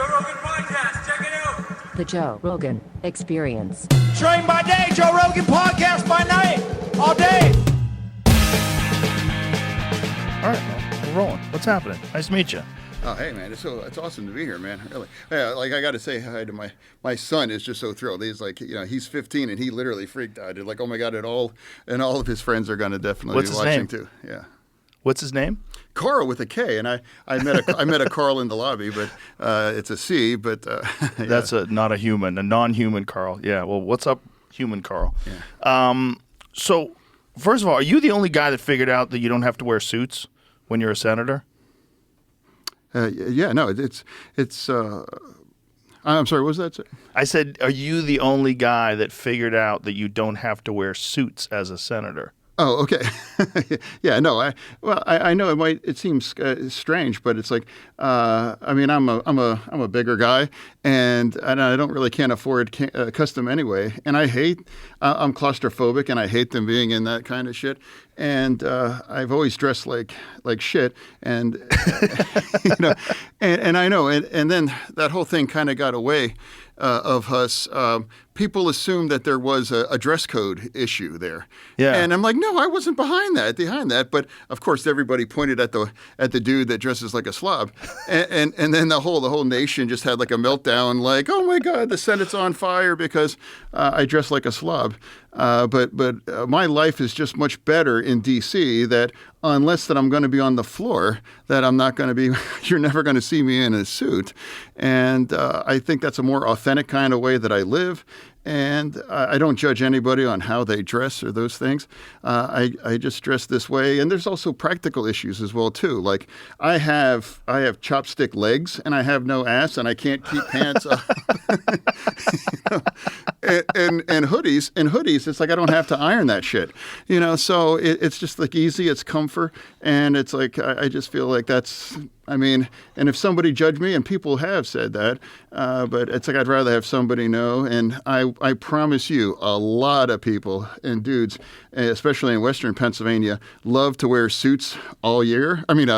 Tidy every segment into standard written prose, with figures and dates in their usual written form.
Joe Rogan Podcast. Check it out. The Joe Rogan Experience. Train by day, Joe Rogan Podcast by night, all day. All right, man. We're rolling. What's happening? Nice to meet you. Oh, hey, man, it's awesome to be here, man. Really. Yeah, like, I got to say hi to my son is just so thrilled. He's like, he's 15 and he literally freaked out. He's like, oh my God, all of his friends are going to definitely be watching too. Yeah. What's his name? Carl with a K, and I met a Carl in the lobby, but it's a C. But yeah. That's not a human, a non-human Carl. Yeah. Well, what's up, human Carl? Yeah. So, first of all, are you the only guy that figured out that you don't have to wear suits when you're a senator? Yeah. No, it's. I'm sorry. What was that? I said, are you the only guy that figured out that you don't have to wear suits as a senator? Oh, okay. Yeah, no. I know it seems strange, but it's like, I mean, I'm a bigger guy, and I can't afford custom anyway. And I'm claustrophobic, and I hate them being in that kind of shit. And I've always dressed like shit, and and I know, and then that whole thing kind of got away of us. People assumed that there was a dress code issue there. Yeah. And I'm like, no, I wasn't behind that. But of course, everybody pointed at the dude that dresses like a slob, and then the whole nation just had like a meltdown, like, oh my God, the Senate's on fire because I dress like a slob. But my life is just much better in D.C. that unless that I'm going to be on the floor, that I'm not going to be. You're never going to see me in a suit, and I think that's a more authentic kind of way that I live. And I don't judge anybody on how they dress or those things. I just dress this way. And there's also practical issues as well, too. Like I have chopstick legs and I have no ass and I can't keep pants up. And hoodies, it's like I don't have to iron that shit. So it's just like easy, it's comfort. And it's like I just feel like that's... I mean, and if somebody judged me, and people have said that, but it's like I'd rather have somebody know. And I promise you, a lot of people and dudes, especially in Western Pennsylvania, love to wear suits all year. I mean,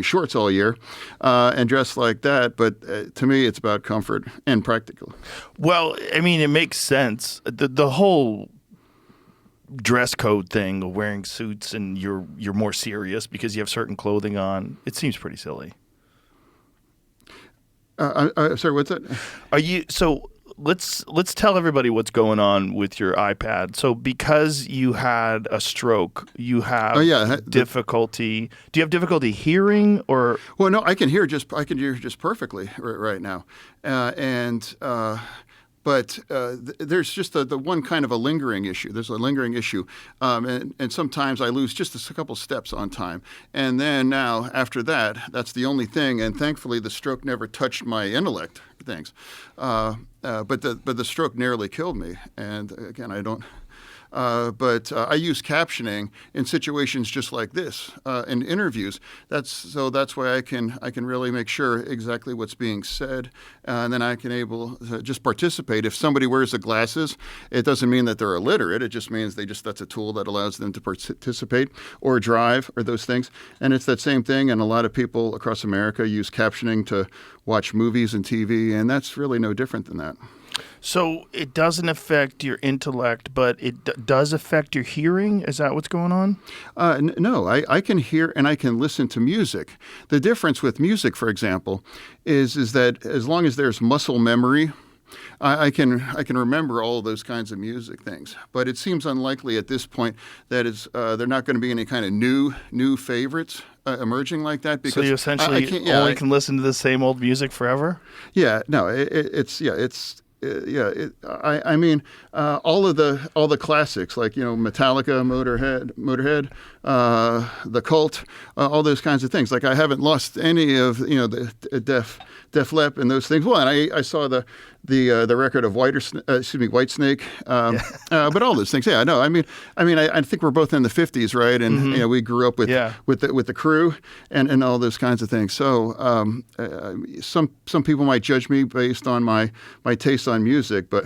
shorts all year, and dress like that. But to me, it's about comfort and practical. Well, I mean, it makes sense. The whole dress code thing of wearing suits and you're more serious because you have certain clothing on, it seems pretty silly. Sorry, what's that? Let's tell everybody what's going on with your iPad. So because you had a stroke, you have difficulty. Do you have difficulty hearing or? Well, no, I can hear just perfectly right now, But there's just the one kind of a lingering issue. There's a lingering issue, and sometimes I lose just a couple steps on time. And then now, after that, that's the only thing. And thankfully, the stroke never touched my intellect things. But the stroke nearly killed me. And again, I don't... But I use captioning in situations just like this, in interviews. That's why I can really make sure exactly what's being said, and then I can able to just participate. If somebody wears the glasses, it doesn't mean that they're illiterate. It just means that's a tool that allows them to participate or drive or those things. And it's that same thing. And a lot of people across America use captioning to watch movies and TV, and that's really no different than that. So it doesn't affect your intellect, but it does affect your hearing? Is that what's going on? No, I can hear and I can listen to music. The difference with music, for example, is that as long as there's muscle memory, I can remember all of those kinds of music things. But it seems unlikely at this point that there are not going to be any kind of new favorites emerging like that. Because so you essentially can listen to the same old music forever? Yeah, no, I mean, all the classics like Metallica, Motorhead, The Cult, all those kinds of things. Like I haven't lost any of the Def Leppard and those things. Well, and I saw the record of Whitesnake, but all those things. Yeah, I know. I mean, I think we're both in the 50s, right? And we grew up with the Crew and all those kinds of things. So some people might judge me based on my taste on music, but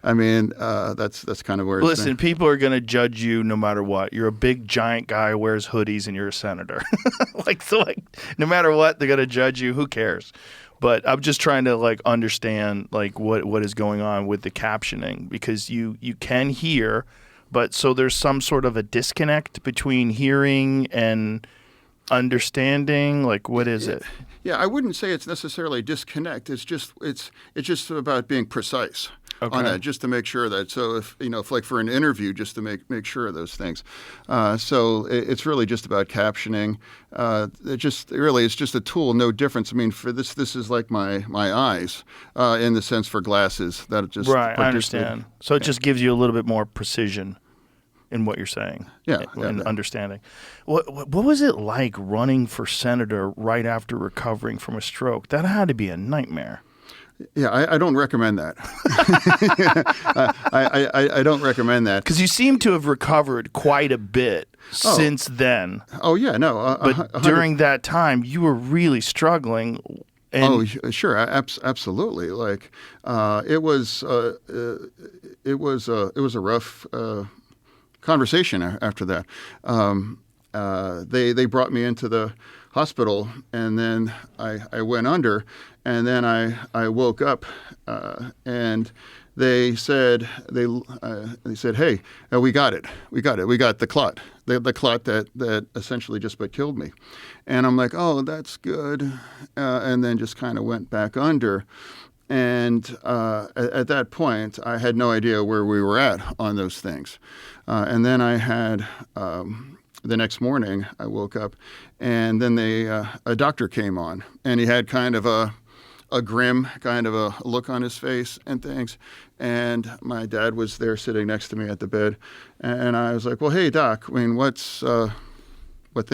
I mean that's kind of where. Listen, people are going to judge you no matter what. You're a big giant guy who wears hoodies, and you're a senator. like no matter what, they're going to judge you. Who cares? But I'm just trying to like understand like what is going on with the captioning, because you can hear, but so there's some sort of a disconnect between hearing and understanding. Like, what is it? Yeah, I wouldn't say it's necessarily a disconnect. It's just about being precise on that, just to make sure that. So if like for an interview, just to make sure of those things. So it's really just about captioning. It's just a tool, no difference. I mean, for this is like my eyes, in the sense for glasses that it just Right, I understand. So it just gives you a little bit more precision in what you're saying, and understanding. What was it like running for senator right after recovering from a stroke? That had to be a nightmare. Yeah, I don't recommend that. I don't recommend that. Because you seem to have recovered quite a bit since then. Oh yeah, no. But during that time, you were really struggling. And Sure, absolutely. Like it was a rough conversation after that. They brought me into the hospital, and then I went under, and then I woke up, and they said, hey, we got it, we got the clot, the clot that essentially just about killed me. And I'm like, oh, that's good, and then just kind of went back under. And at that point, I had no idea where we were at on those things. And then I had, the next morning, I woke up, and then a doctor came on, and he had kind of a grim kind of a look on his face and things. And my dad was there sitting next to me at the bed. And I was like, well, hey, Doc, I mean, what do you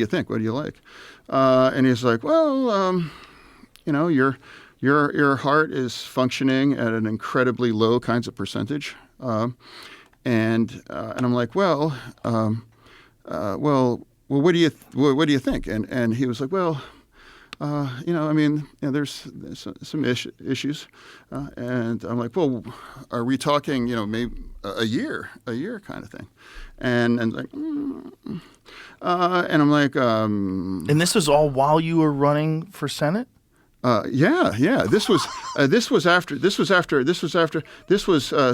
think? What do you like? And he's like, well, your heart is functioning at an incredibly low kinds of percentage. And I'm like, well, what do you think? And he was like, well, there's some issues. And I'm like, well, are we talking, maybe a year kind of thing? And like, and I'm like, and this was all while you were running for Senate? Yeah. This was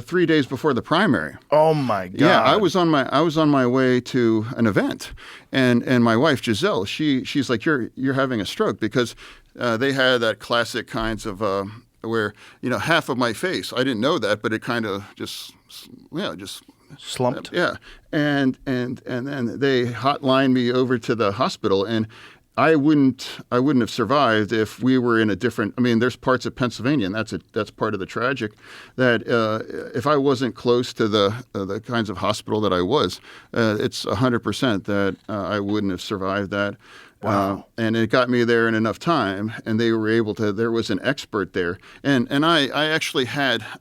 3 days before the primary. Oh my God. Yeah, I was on my way to an event, and my wife Giselle, she's like, you're having a stroke, because they had that classic kinds of where half of my face, I didn't know that, but it kind of just slumped. Yeah, and then they hotlined me over to the hospital, and I wouldn't have survived if we were in a different. I mean, there's parts of Pennsylvania, and that's part of the tragic. That if I wasn't close to the kinds of hospital that I was, it's 100% that I wouldn't have survived that. Wow. And it got me there in enough time, and they were able to. There was an expert there, and I actually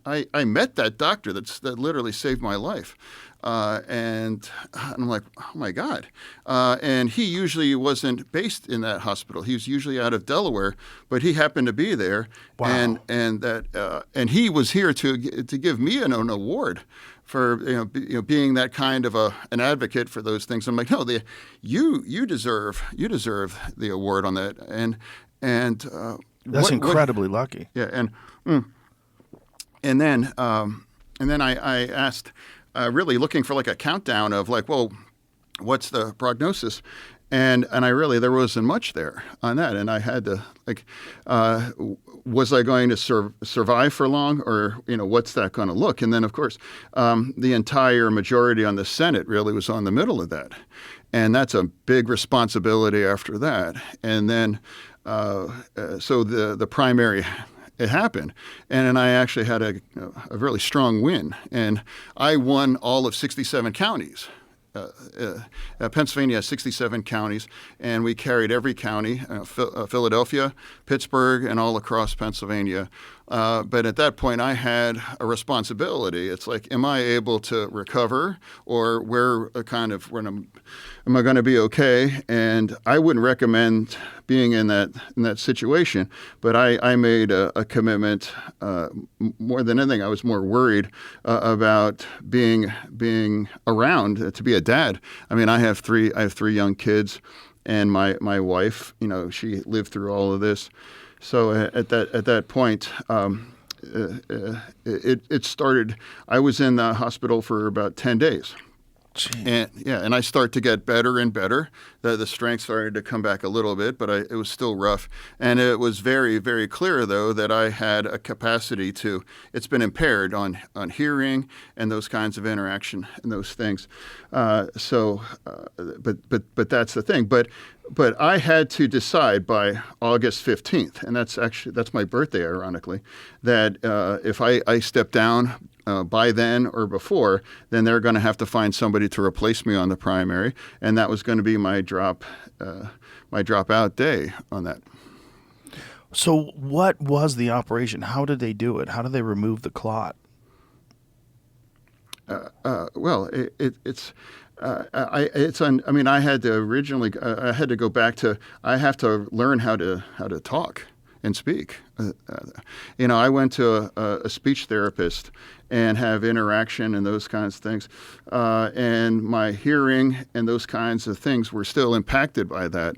I met that doctor that literally saved my life. And I'm like, oh my God. And he usually wasn't based in that hospital. He was usually out of Delaware, but he happened to be there. Wow. And he was here to give me an award for being that kind of an advocate for those things. I'm like, no, you deserve the award on that. And that's incredibly lucky. Yeah. And then I asked. Really looking for like a countdown of like, well, what's the prognosis? And there wasn't much there on that. And I had to like, was I going to survive for long, or, what's that going to look? And then of course, the entire majority on the Senate really was on the middle of that. And that's a big responsibility after that. And then, so the primary, it happened, and then I actually had a really strong win, and I won all of 67 counties. Pennsylvania has 67 counties, and we carried every county, Philadelphia, Pittsburgh, and all across Pennsylvania. But at that point, I had a responsibility. It's like, am I able to recover, or when am I going to be okay? And I wouldn't recommend being in that situation. But I made a commitment. More than anything, I was more worried about being around to be a dad. I mean, I have three young kids. and my wife, she lived through all of this. So at that point, it started. I was in the hospital for about 10 days. And I start to get better and better. The strength started to come back a little bit, but it was still rough. And it was very, very clear, though, that I had a capacity to. It's been impaired on hearing and those kinds of interaction and those things. But that's the thing. But I had to decide by August 15th, and that's my birthday, ironically, that if I step down by then or before, then they're going to have to find somebody to replace me on the primary, and that was going to be my dropout day on that. So what was the operation? How did they do it? How did they remove the clot? Well, it's. I had to originally. I had to go back to. I have to learn how to talk and speak. I went to a speech therapist and have interaction and those kinds of things, and my hearing and those kinds of things were still impacted by that.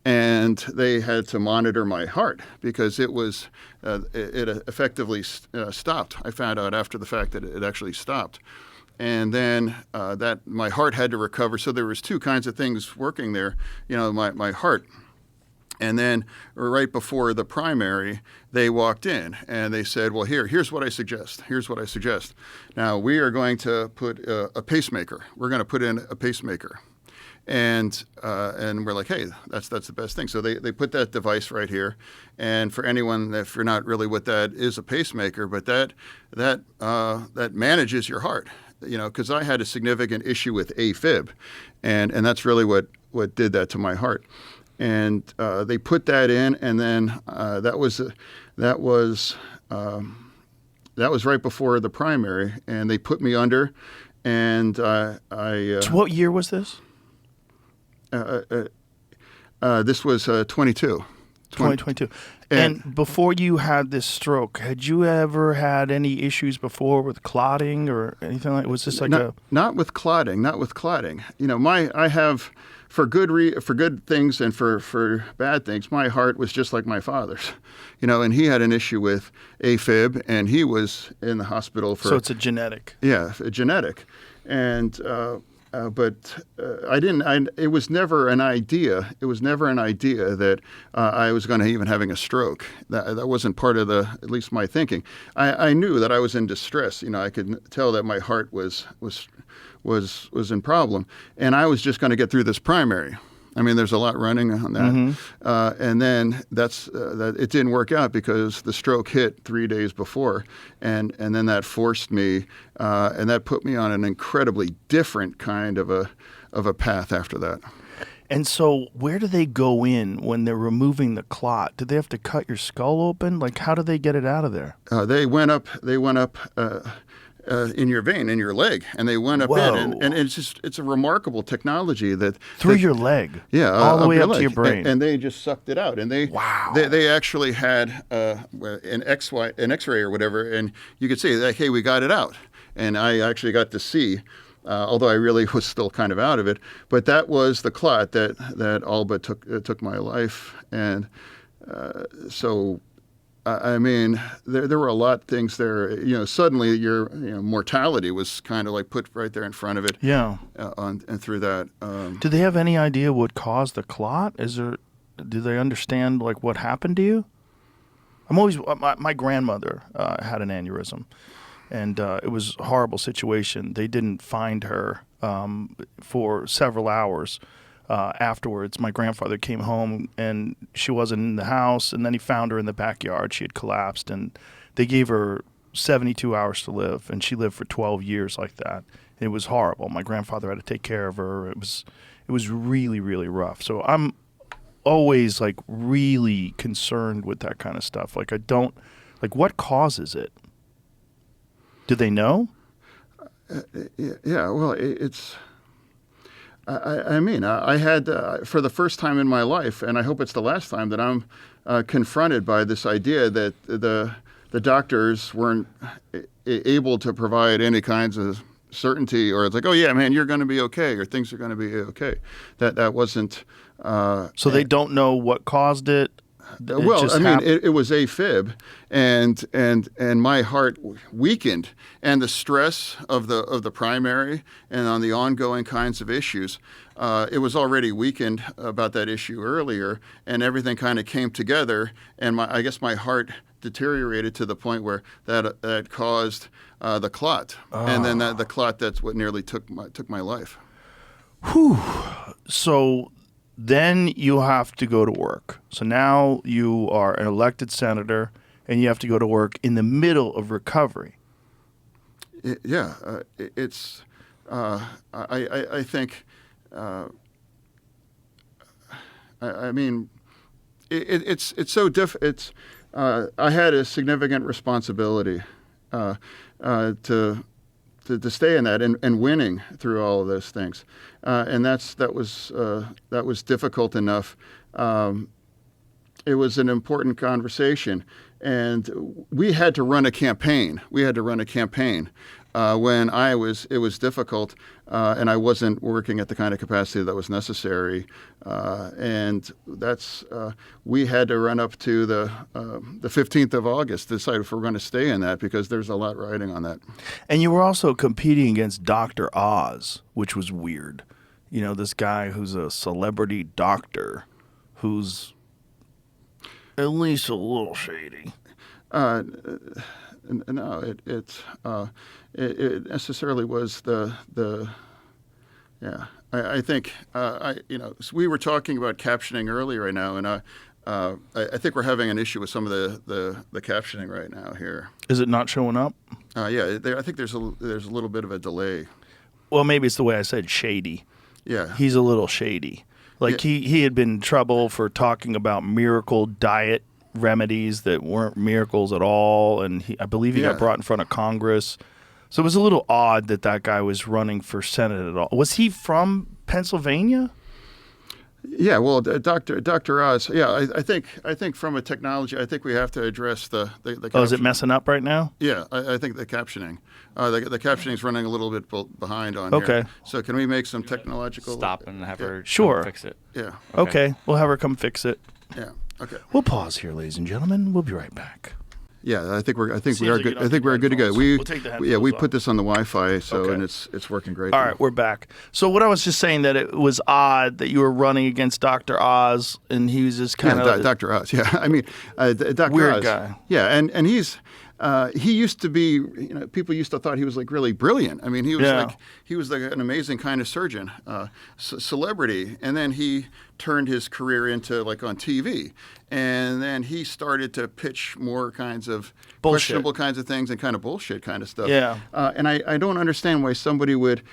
And they had to monitor my heart because it was it effectively stopped. I found out after the fact that it actually stopped. And then that my heart had to recover. So there was two kinds of things working there. My heart. And then right before the primary, they walked in and they said, well, here's what I suggest. Here's what I suggest. Now, we are going to put a pacemaker. We're going to put in a pacemaker. And we're like, hey, that's the best thing. So they put that device right here. And for anyone, if you're not really what that is, a pacemaker, but that manages your heart. Because I had a significant issue with AFib, and that's really what did that to my heart. And they put that in, and then that was right before the primary, and they put me under, and I. So what year was this? This was 22. 2022. And before you had this stroke, had you ever had any issues before with clotting or anything like? Was this like not with clotting? I have for good things and for bad things. My heart was just like my father's, and he had an issue with AFib, and he was in the hospital for. So it's a genetic. Yeah, a genetic, and. But I didn't. It was never an idea. It was never an idea that I was going to even having a stroke. That wasn't part of at least my thinking. I knew that I was in distress. I could tell that my heart was in problem, and I was just going to get through this primary. There's a lot running on that, and then that it didn't work out because the stroke hit 3 days before, and then that forced me, and that put me on an incredibly different kind of a path after that. And so, where do they go in when they're removing the clot? Do they have to cut your skull open? Like, how do they get it out of there? They went up. In your vein, in your leg, and they went up in, and it's a remarkable technology that through your leg, all the way up leg. to your brain, and they just sucked it out, and they actually had an X-ray or whatever, and you could see like, hey, we got it out, and I actually got to see. Although I really was still kind of out of it, but that was the clot that all but took my life, and so. There were a lot of things there. Suddenly your mortality was kind of like put right there in front of it. Yeah. And through that. Do they have any idea what caused the clot? Do they understand like what happened to you? My grandmother had an aneurysm, and it was a horrible situation. They didn't find her for several hours. Afterwards, my grandfather came home and she wasn't in the house, and then he found her in the backyard. She had collapsed, and they gave her 72 hours to live, and she lived for 12 years like that. It was horrible. My grandfather had to take care of her. It was really, really rough. So I'm always like really concerned with that kind of stuff. Like what causes it? Do they know? Yeah. Well, it's. I had, for the first time in my life, and I hope it's the last time, that I'm confronted by this idea that the doctors weren't able to provide any kinds of certainty, or it's like, oh yeah, man, you're going to be okay, or things are going to be okay. That wasn't So they don't know what caused it. Well, just I mean, happened? it was AFib, and my heart weakened, and the stress of the primary and on the ongoing kinds of issues, it was already weakened about that issue earlier, and everything kind of came together, and I guess my heart deteriorated to the point where that caused the clot, and then the clot, that's what nearly took my life. So then you have to go to work. So now you are an elected senator, and you have to go to work in the middle of recovery. It's. I think. I mean, it's so It's. I had a significant responsibility to stay in that and winning through all of those things, and that was difficult enough. It was an important conversation, and we had to run a campaign. When it was difficult, and I wasn't working at the kind of capacity that was necessary, and we had to run up to the 15th of August to decide if we're going to stay in that, because there's a lot riding on that. And you were also competing against Dr. Oz, which was weird. You know, this guy who's a celebrity doctor, who's at least a little shady. No, it necessarily was I think we were talking about captioning earlier right now, and I think we're having an issue with some of the captioning right now here. Is it not showing up? I think there's a little bit of a delay. Well, maybe it's the way I said shady. Yeah, He's a little shady. Like he had been in trouble for talking about miracle diet remedies that weren't miracles at all, and I believe he got brought in front of Congress. So it was a little odd that guy was running for Senate at all. Was he from Pennsylvania? Yeah, well, Dr. Oz. Yeah, I think from a technology, I think we have to address the Oh, is it messing up right now? Yeah, I think the captioning. The captioning is running a little bit behind on here. Okay. So can we make some technological... Stop and have her Sure. fix it. Yeah. Okay, we'll have her come fix it. Yeah. Okay. We'll pause here, ladies and gentlemen. We'll be right back. Yeah, I think we are like you good. don't I think we're good to go. headphones. We We'll take the headphones we off. put this on the Wi-Fi, so Okay. and it's working great. All right, we're back. So what I was just saying, that it was odd that you were running against Dr. Oz, and he was just kind of Dr. Oz. Yeah, I mean, Dr. Weird Oz. guy. Yeah, and he's he used to be. People used to thought he was like really brilliant. I mean, he was like an amazing kind of surgeon, celebrity, and then he turned his career into like on TV, and then he started to pitch more kinds of Bullshit. questionable kinds of things and kind of bullshit kind of stuff. Yeah. And I don't understand why somebody would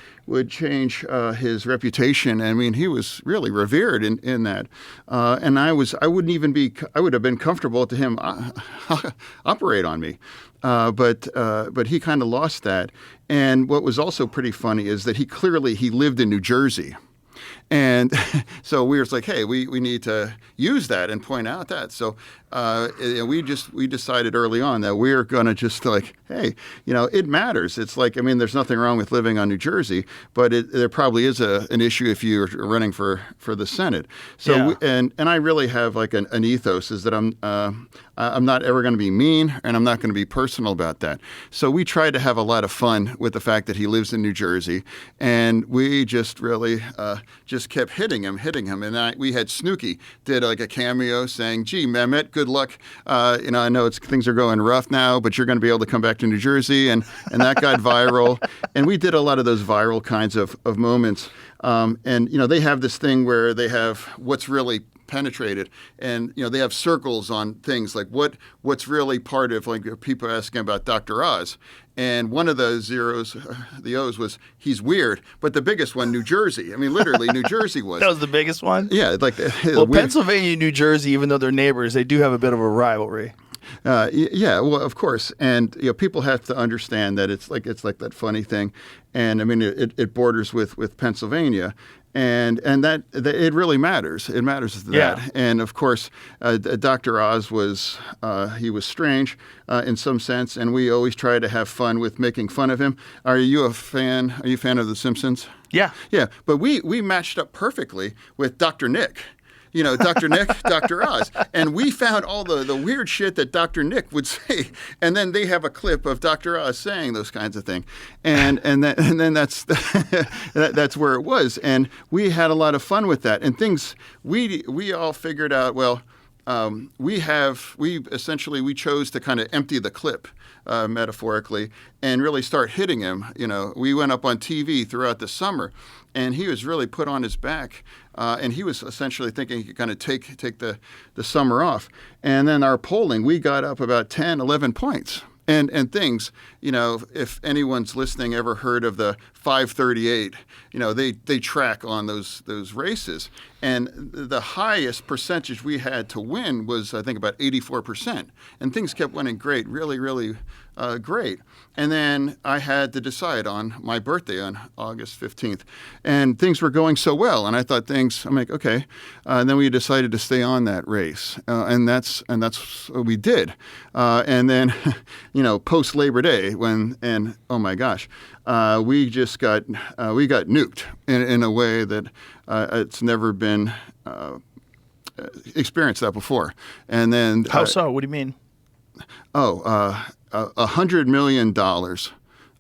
change his reputation. I mean, he was really revered in that, and I would have been comfortable to him operate on me, but he kind of lost that. And what was also pretty funny is that he lived in New Jersey. And so we were like, hey, we need to use that and point out that. So we decided early on that we're going to just like, hey, it matters. It's like, I mean, there's nothing wrong with living on New Jersey, but there probably is an issue if you're running for the Senate. So and I really have like an ethos is that I'm not ever going to be mean, and I'm not going to be personal about that. So we tried to have a lot of fun with the fact that he lives in New Jersey, and we just really just kept hitting him. And we had Snooki did like a cameo saying, gee, Mehmet, good luck. I know things are going rough now, but you're going to be able to come back to New Jersey. And that got viral. And we did a lot of those viral kinds of moments. And they have this thing where they have what's really penetrated, and they have circles on things like what's really part of, like, people asking about Dr. Oz, and one of those zeros, the O's, was he's weird, but the biggest one, New Jersey. I mean, literally, New Jersey was. That was the biggest one? Yeah, like well, Pennsylvania and New Jersey, even though they're neighbors, they do have a bit of a rivalry. Yeah, well, of course, and people have to understand that it's like that funny thing, and I mean it borders with Pennsylvania, and that it really matters. It matters that. Yeah. And of course, Dr. Oz was he was strange in some sense, and we always try to have fun with making fun of him. Are you a fan? Are you a fan of The Simpsons? Yeah. Yeah, but we matched up perfectly with Dr. Nick. You know, Dr. Nick, Dr. Oz. And we found all the weird shit that Dr. Nick would say. And then they have a clip of Dr. Oz saying those kinds of things. And then that's that's where it was. And we had a lot of fun with that. And things we all figured out, well, we chose to kind of empty the clip, metaphorically, and really start hitting him. You know, we went up on TV throughout the summer, and he was really put on his back, and he was essentially thinking he could kind of take the summer off. And then our polling, we got up about 10, 11 points. And things, you know, if anyone's listening ever heard of the 538, you know, they track on those races. And the highest percentage we had to win was, I think, about 84%. And things kept winning great, really, really great. And then I had to decide on my birthday on August 15th. And things were going so well. And I thought I'm like, okay. And then we decided to stay on that race. And that's what we did. And then, you know, post Labor Day, oh my gosh, we just got nuked in a way that it's never been experienced that before. And then How so? What do you mean? $100 million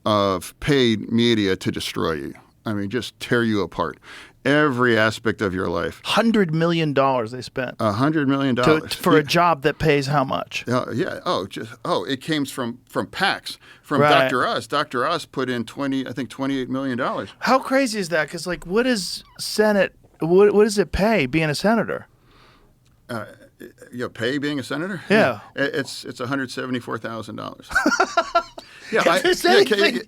of paid media to destroy you. I mean, just tear you apart. Every aspect of your life. $100 million they spent. $100 million For a job that pays how much? Yeah. It came from PACs, from Right. Dr. Oz. Dr. Oz put in $28 million. How crazy is that? Because like, what is Senate? What does it pay being a senator? Pay being a senator? Yeah. It's $174,000. Yeah, Is there anything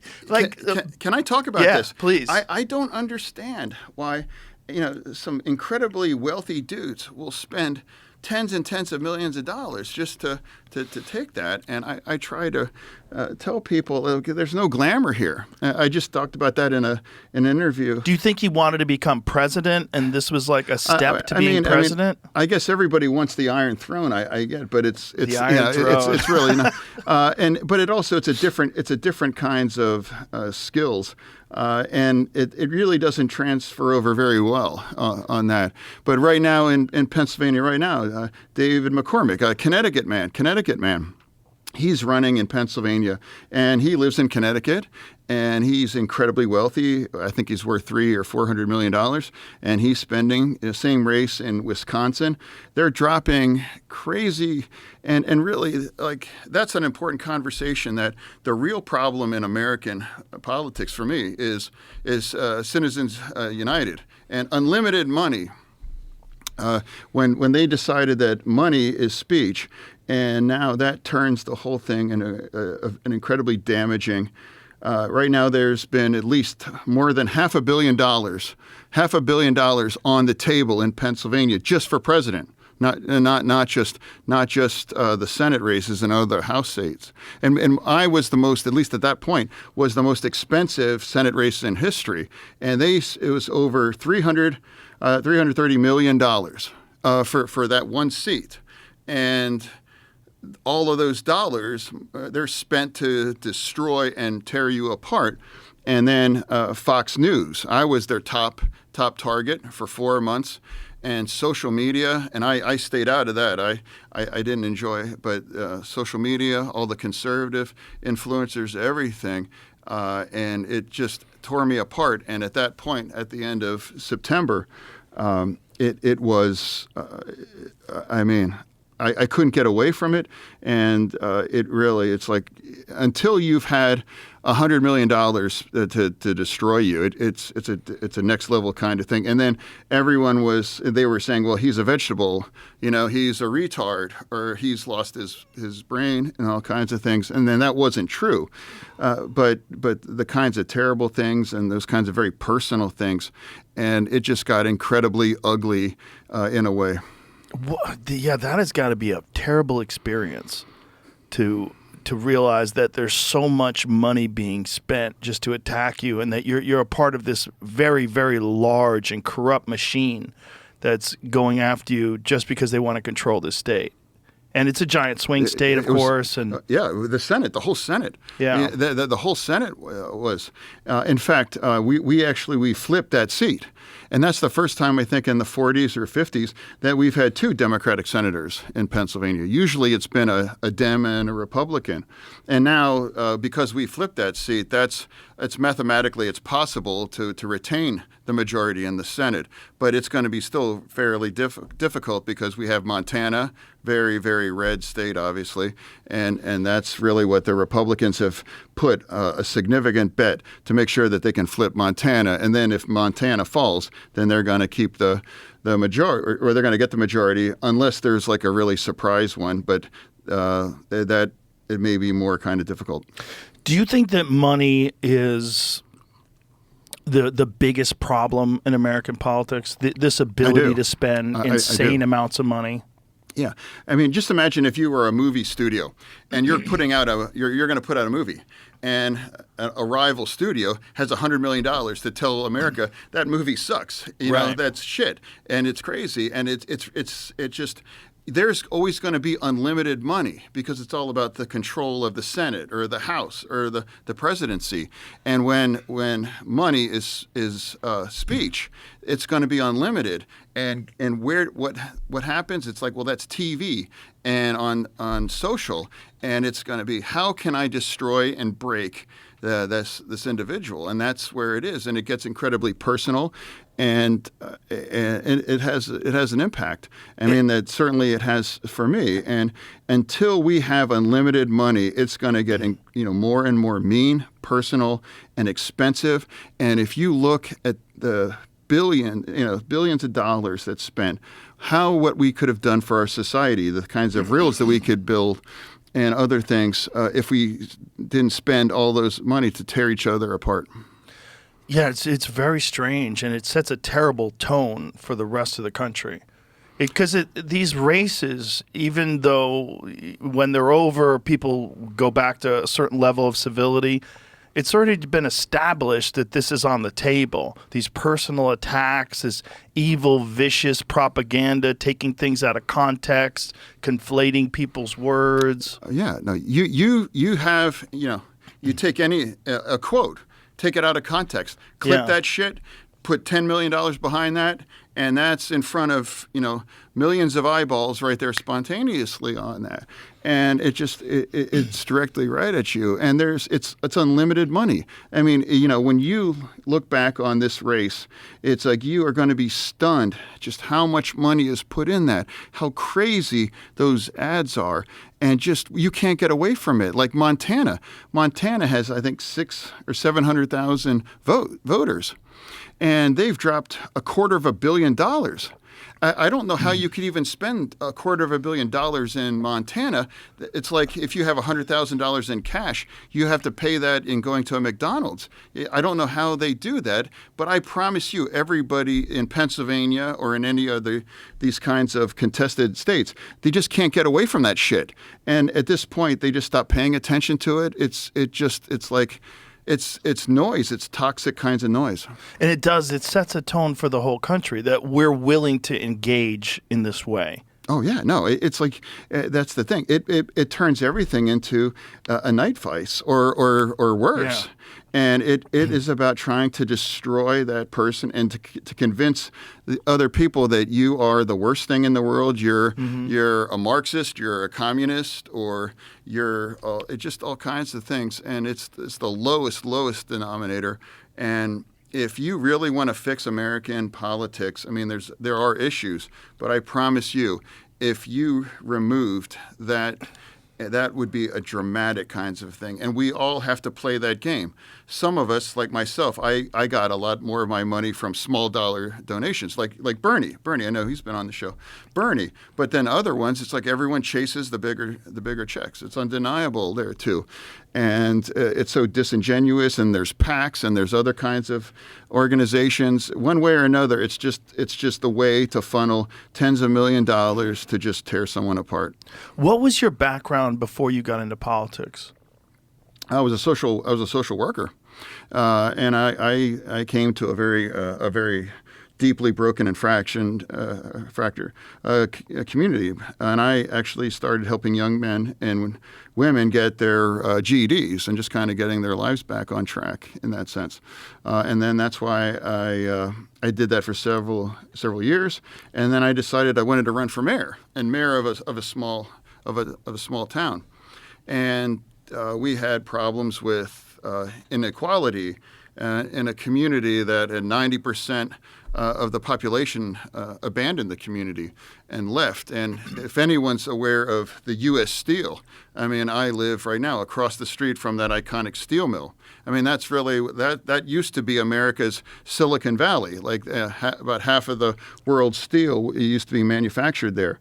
can I talk about Yeah, this? please. I don't understand why, you know, some incredibly wealthy dudes will spend tens and tens of millions of dollars just to take that. And I try to tell people there's no glamour here. I just talked about that in an interview. Do you think he wanted to become president, and this was like a step to being president? I guess everybody wants the Iron Throne. I get, but it's The Iron Throne. It's really not. But it's a different kinds of skills. And it really doesn't transfer over very well on that. But right now in Pennsylvania, David McCormick, a Connecticut man, he's running in Pennsylvania, and he lives in Connecticut, and he's incredibly wealthy. I think he's worth $300 or $400 million, and he's spending the same race in Wisconsin. They're dropping crazy, and really, like, that's an important conversation. That the real problem in American politics for me is Citizens United and unlimited money. When they decided that money is speech, and now that turns the whole thing into an incredibly damaging. Right now, there's been at least more than $500 million on the table in Pennsylvania just for president. Not just the Senate races and other House seats. And I was the most, at least at that point, was the most expensive Senate race in history. And it was over $330 million for that one seat. And all of those dollars, they're spent to destroy and tear you apart. And then Fox News, I was their top target for 4 months. And social media, and I stayed out of that. I didn't enjoy it, but social media, all the conservative influencers, everything, and it just tore me apart. And at that point, at the end of September, it was, I couldn't get away from it, and it's like until you've had $100 million to destroy you, it's a next level kind of thing. And then they were saying, well, he's a vegetable, he's a retard, or he's lost his brain and all kinds of things. And then that wasn't true, but the kinds of terrible things and those kinds of very personal things, and it just got incredibly ugly in a way. Yeah, that has got to be a terrible experience to to realize that there's so much money being spent just to attack you, and that you're a part of this very, very large and corrupt machine that's going after you just because they want to control this state. And it's a giant swing state, of course. And the Senate, the whole Senate. Yeah. The whole Senate was. In fact, we flipped that seat. And that's the first time, I think, in the 40s or 50s that we've had two Democratic senators in Pennsylvania. Usually it's been a Dem and a Republican. And now, because we flipped that seat, it's mathematically possible to retain the majority in the Senate. But it's going to be still fairly difficult because we have Montana, very, very red state, obviously. And that's really what the Republicans have put a significant bet to make sure that they can flip Montana. And then if Montana falls, then they're going to keep the majority, or they're going to get the majority, unless there's like a really surprise one. But that it may be more kind of difficult. Do you think that money is the biggest problem in American politics? This ability to spend insane amounts of money? Yeah, I mean, just imagine if you were a movie studio and you're putting out you're going to put out a movie, and a rival studio has $100 million to tell America that movie sucks. You know, that's shit, and it's crazy, and it's just. There's always going to be unlimited money because it's all about the control of the Senate or the House or the presidency. And when money is speech, it's going to be unlimited. And what happens? It's like, well, that's TV and on social, and it's going to be, how can I destroy and break this individual? And that's where it is, and it gets incredibly personal. And it has an impact. I mean, that certainly it has for me. And until we have unlimited money, it's going to get more and more mean, personal, and expensive. And if you look at the billions of dollars that's spent, what we could have done for our society, the kinds of rails that we could build, and other things, if we didn't spend all those money to tear each other apart. Yeah, it's very strange, and it sets a terrible tone for the rest of the country. Because these races, even though when they're over, people go back to a certain level of civility, it's already been established that this is on the table. These personal attacks, this evil, vicious propaganda, taking things out of context, conflating people's words. Yeah, no, you have, you take a quote, take it out of context, clip that shit, put $10 million behind that, and that's in front of millions of eyeballs right there spontaneously on that, and it's directly right at you, and it's unlimited money. I mean, when you look back on this race, it's like you are going to be stunned just how much money is put in that, how crazy those ads are. And you can't get away from it. Like Montana has, I think, 600,000 or 700,000 voters, and they've dropped $250 million. I don't know how you could even spend $250 million in Montana. It's like if you have $100,000 in cash, you have to pay that in going to a McDonald's. I don't know how they do that, but I promise you, everybody in Pennsylvania or in any of these kinds of contested states, they just can't get away from that shit. And at this point, they just stop paying attention to it. It's like. It's noise. It's toxic kinds of noise. And it sets a tone for the whole country that we're willing to engage in this way. Oh, yeah. No, it's like that's the thing. It turns everything into a night fight or worse. Yeah. And it is about trying to destroy that person and to convince the other people that you are the worst thing in the world. You're a Marxist, you're a communist, or you're just all kinds of things. And it's the lowest denominator. And if you really want to fix American politics, I mean, there are issues, but I promise you, if you removed that would be a dramatic kinds of thing. And we all have to play that game. Some of us, like myself, I got a lot more of my money from small dollar donations, like Bernie. Bernie, I know he's been on the show. Bernie. But then other ones, it's like everyone chases the bigger checks. It's undeniable there too. And it's so disingenuous, and there's PACs and there's other kinds of organizations, one way or another, it's just a way to funnel tens of millions of dollars to just tear someone apart. What was your background before you got into politics? I was a social worker, and I came to a very deeply broken and fractured community, and I actually started helping young men and women get their GEDs and just kind of getting their lives back on track in that sense. And then that's why I did that for several years, and then I decided I wanted to run for mayor of a small town, and we had problems with inequality in a community that had 90% of the population abandoned the community and left. And if anyone's aware of the U.S. Steel, I mean, I live right now across the street from that iconic steel mill. I mean, that's really, that used to be America's Silicon Valley. Like about half of the world's steel used to be manufactured there.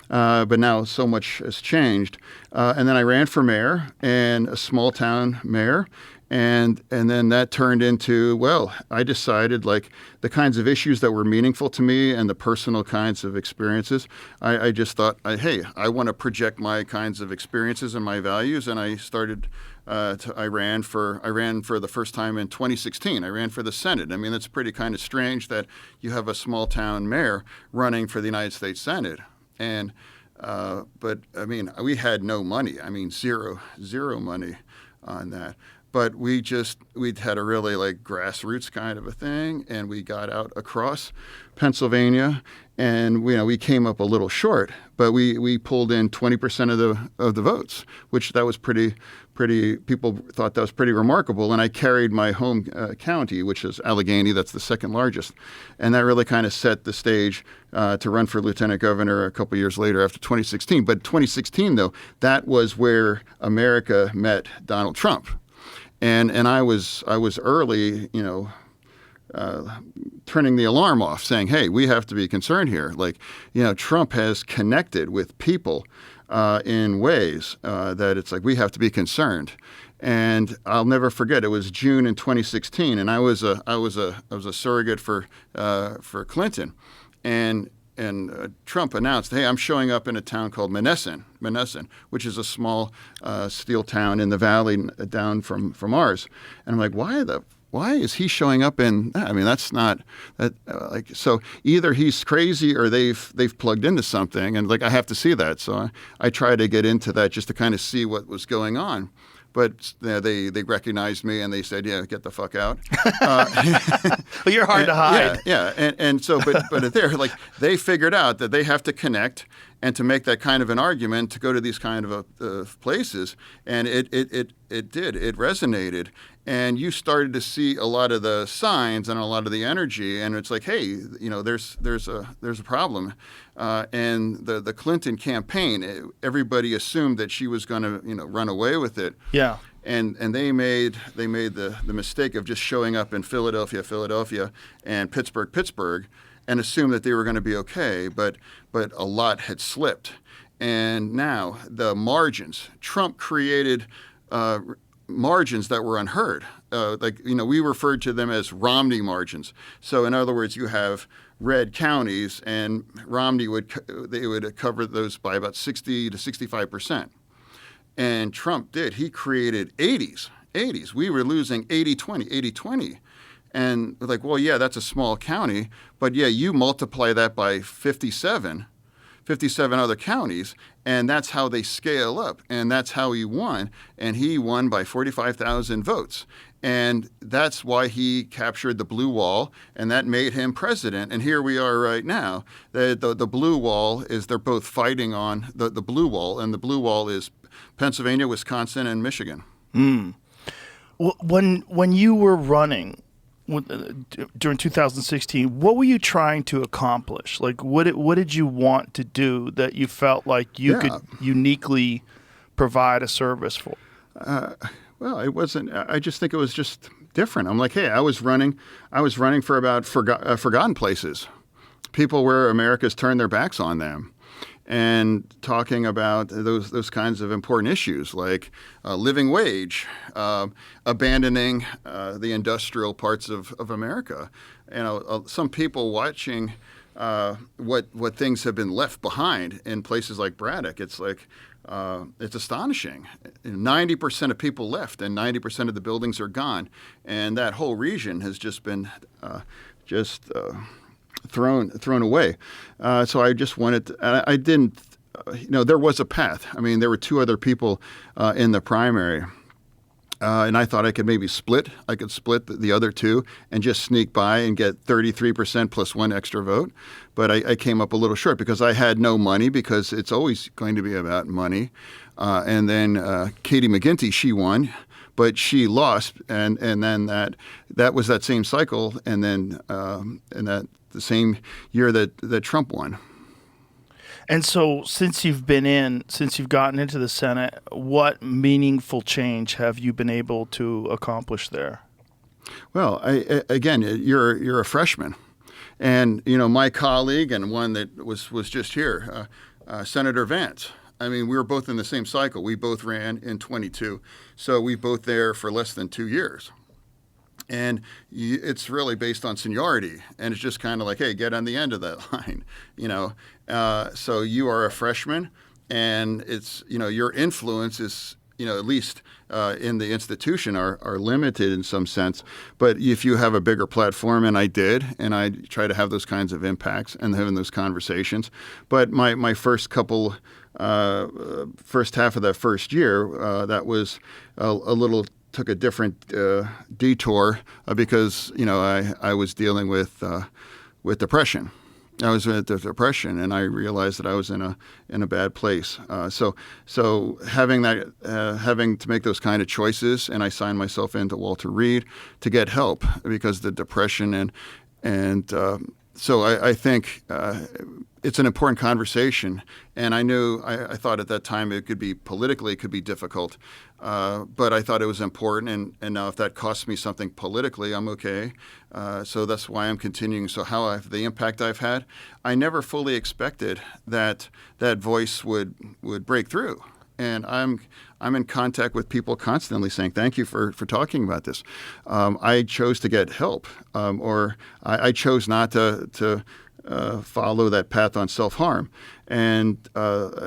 But now so much has changed. And then I ran for mayor, and a small town mayor. And then that turned into, well, I decided like the kinds of issues that were meaningful to me and the personal kinds of experiences, I just thought, hey, I want to project my kinds of experiences and my values. And I started, I ran for the first time in 2016. I ran for the Senate. I mean, it's pretty kind of strange that you have a small town mayor running for the United States Senate. And, but I mean, we had no money. I mean, zero money on that. But we'd had a really like grassroots kind of a thing, and we got out across Pennsylvania, and we came up a little short, but we pulled in 20% of the votes, which that was pretty. People thought that was pretty remarkable, and I carried my home county, which is Allegheny. That's the second largest, and that really kind of set the stage to run for lieutenant governor a couple years later after 2016. But 2016, though, that was where America met Donald Trump. And I was early, turning the alarm off, saying, hey, we have to be concerned here. Like, Trump has connected with people in ways that it's like we have to be concerned. And I'll never forget, it was June in 2016, and I was a surrogate for Clinton, and Trump announced, hey, I'm showing up in a town called Monessen, which is a small steel town in the valley down from ours. And I'm like, why is he showing up in? I mean, that's not that so. Either he's crazy or they've plugged into something, and like I have to see that. So I try to get into that just to kind of see what was going on. But they recognized me and they said, "Yeah, get the fuck out." Well, you're hard to hide. Yeah, and so, but they're like they figured out that they have to connect and to make that kind of an argument to go to these kind of places, and it resonated, and you started to see a lot of the signs and a lot of the energy, and it's like, hey, there's a problem, and the Clinton campaign, everybody assumed that she was going to run away with it. Yeah. And they made the mistake of just showing up in Philadelphia, and Pittsburgh, and assumed that they were going to be okay, but a lot had slipped. And now the margins, Trump created margins that were unheard. We referred to them as Romney margins. So in other words, you have red counties, and Romney would cover those by about 60 to 65%. And Trump did. He created 80s. We were losing 80-20. And we're like, well, yeah, that's a small county, but yeah, you multiply that by 57 other counties, and that's how they scale up, and that's how he won. And he won by 45,000 votes. And that's why he captured the blue wall, and that made him president. And here we are right now. The blue wall is, they're both fighting on the blue wall, and the blue wall is Pennsylvania, Wisconsin, and Michigan. When you were running during 2016, what were you trying to accomplish? Like, what did you want to do that you felt like you could uniquely provide a service for? Well, it wasn't. I just think it was just different. I'm like, hey, I was running for about forgotten places, people where America's turned their backs on them. and talking about those kinds of important issues like living wage, abandoning the industrial parts of America. Some people watching what things have been left behind in places like Braddock. It's like it's astonishing. 90% of people left, and 90% of the buildings are gone, and that whole region has just been thrown away. So I just wanted to, I didn't, there was a path. I mean, there were two other people in the primary. And I thought I could maybe split. I could split the other two and just sneak by and get 33% plus one extra vote. But I came up a little short because I had no money, because it's always going to be about money. And then Katie McGinty, she won, but she lost. And then that was that same cycle. And then the same year that Trump won. And so since you've gotten into the Senate, what meaningful change have you been able to accomplish there? Well, again, you're a freshman. And, my colleague and one that was just here, Senator Vance, I mean, we were both in the same cycle. We both ran in 22. So we both there for less than 2 years. And it's really based on seniority, and it's just kind of like, hey, get on the end of that line, So you are a freshman, and it's, your influence is, at least in the institution are limited in some sense. But if you have a bigger platform, and I did, and I try to have those kinds of impacts and having those conversations. But my first half of that first year, that was a little. Took a different detour because I was dealing with depression. I was with depression, and I realized that I was in a bad place. So having to make those kind of choices, and I signed myself into Walter Reed to get help because the depression and so I think it's an important conversation, and I thought at that time it could be difficult, but I thought it was important, and now if that costs me something politically, I'm okay. So that's why I'm continuing. So the impact I've had, I never fully expected that voice would break through. And I'm in contact with people constantly saying, thank you for talking about this. I chose to get help, or I chose not to follow that path on self-harm. And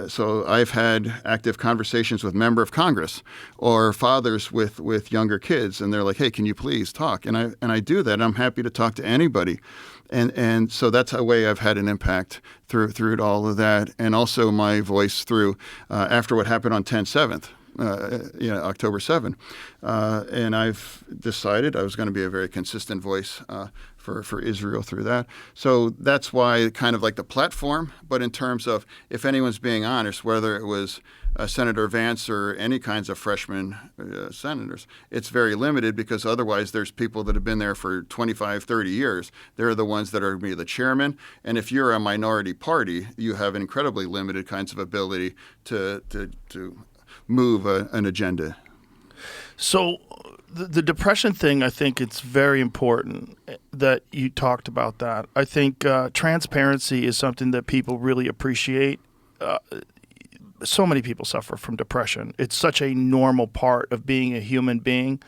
so I've had active conversations with member of Congress or fathers with younger kids, and they're like, hey, can you please talk? And I do that. I'm happy to talk to anybody. And so that's a way I've had an impact through all of that. And also my voice through after what happened on October 7. And I've decided I was going to be a very consistent voice for Israel through that. So that's why kind of like the platform, but in terms of if anyone's being honest, whether it was Senator Vance or any kinds of freshman senators, it's very limited because otherwise there's people that have been there for 25, 30 years. They're the ones that are going to be the chairman. And if you're a minority party, you have incredibly limited kinds of ability to move an agenda. So the depression thing, I think it's very important that you talked about that. I think transparency is something that people really appreciate. So many people suffer from depression. It's such a normal part of being a human being.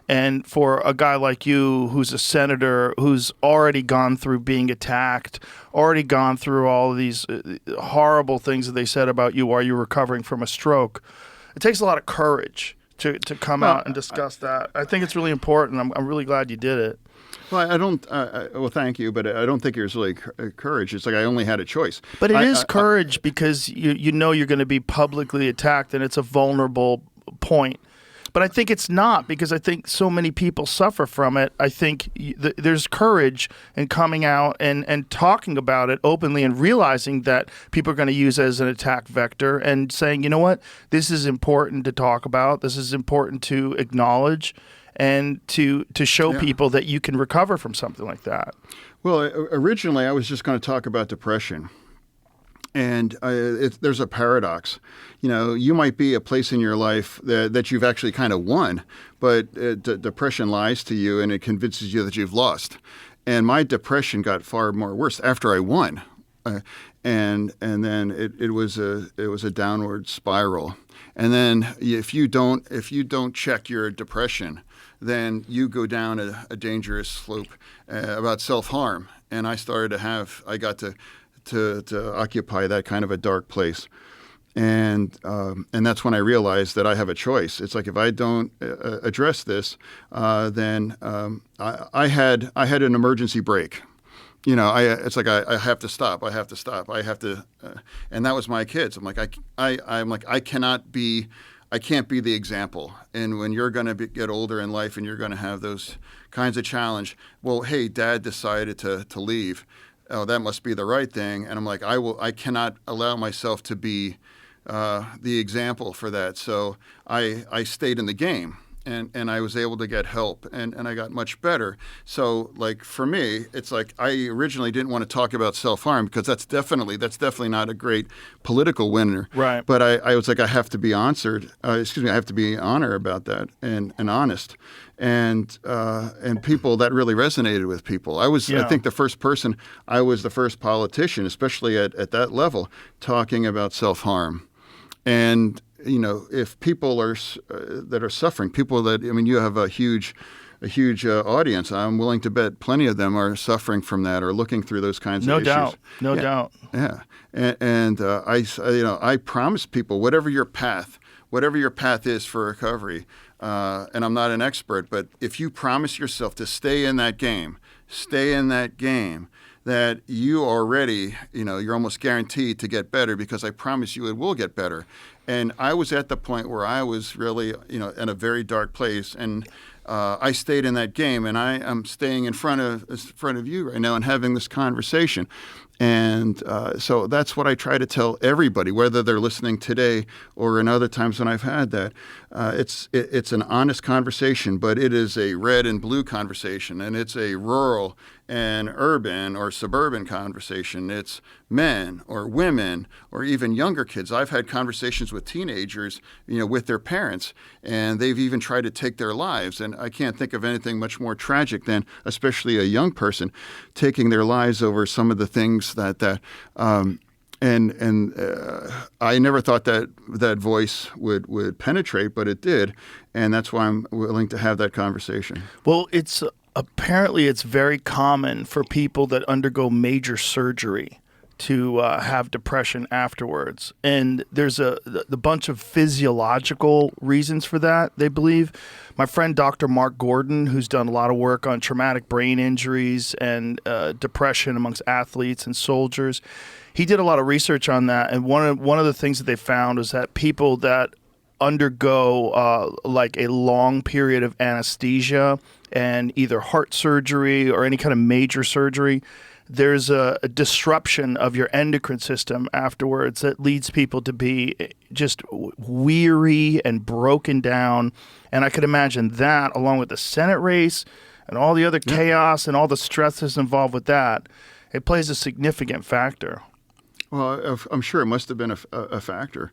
And for a guy like you, who's a senator, who's already gone through being attacked, already gone through all of these horrible things that they said about you while you're recovering from a stroke, it takes a lot of courage to come out and discuss that. I think it's really important. I'm really glad you did it. Well, I don't. Well, thank you, but I don't think it was really courage. It's like I only had a choice. But it is courage because you know you're going to be publicly attacked, and it's a vulnerable point. But I think it's not, because I think so many people suffer from it. I think there's courage in coming out and talking about it openly and realizing that people are going to use it as an attack vector and saying, you know what, this is important to talk about. This is important to acknowledge and to show people that you can recover from something like that. Well, originally I was just going to talk about depression. And there's a paradox. You know, you might be a place in your life that you've actually kind of won, but depression lies to you and it convinces you that you've lost. And my depression got far more worse after I won. and then it was a downward spiral. And then if you don't check your depression, then you go down a dangerous slope about self-harm. And I got to occupy that kind of a dark place. And that's when I realized that I have a choice. It's like if I don't address this, then I had an emergency brake. It's like I have to stop. I have to, and that was my kids. I'm like I can't be the example. And when you're going to get older in life and you're going to have those kinds of challenge, well, hey, Dad decided to leave. Oh, that must be the right thing. And I'm like, I cannot allow myself to be the example for that. So I stayed in the game, and I was able to get help, and I got much better. So like for me, it's like I originally didn't want to talk about self-harm because that's definitely not a great political winner. Right. But I was like, I have to be I have to be honest about that and honest. And people, that really resonated with people. I think the first person, I was the first politician, especially at that level, talking about self-harm. And, if people that are suffering, you have a huge audience. I'm willing to bet plenty of them are suffering from that or looking through those kinds of issues. No doubt. Yeah. And I promise people, whatever your path is for recovery, and I'm not an expert, but if you promise yourself to stay in that game, that you already, you're almost guaranteed to get better because I promise you it will get better. And I was at the point where I was really, in a very dark place, and I stayed in that game, and I am staying in front of you right now and having this conversation. And so that's what I try to tell everybody, whether they're listening today or in other times when I've had that. It's an honest conversation, but it is a red and blue conversation, and it's a rural and urban or suburban conversation. It's men or women or even younger kids. I've had conversations with teenagers, with their parents, and they've even tried to take their lives. And I can't think of anything much more tragic than, especially a young person, taking their lives over some of the things that I never thought that voice would penetrate, but it did, and that's why I'm willing to have that conversation. Well, apparently it's very common for people that undergo major surgery to have depression afterwards, and there's a bunch of physiological reasons for that, they believe. My friend Dr. Mark Gordon, who's done a lot of work on traumatic brain injuries and depression amongst athletes and soldiers, he did a lot of research on that, and one of the things that they found was that people that undergo like a long period of anesthesia and either heart surgery or any kind of major surgery, there's a disruption of your endocrine system afterwards that leads people to be just weary and broken down. And I could imagine that, along with the Senate race and all the other chaos and all the stress that's involved with that, it plays a significant factor. Well, I'm sure it must have been a factor.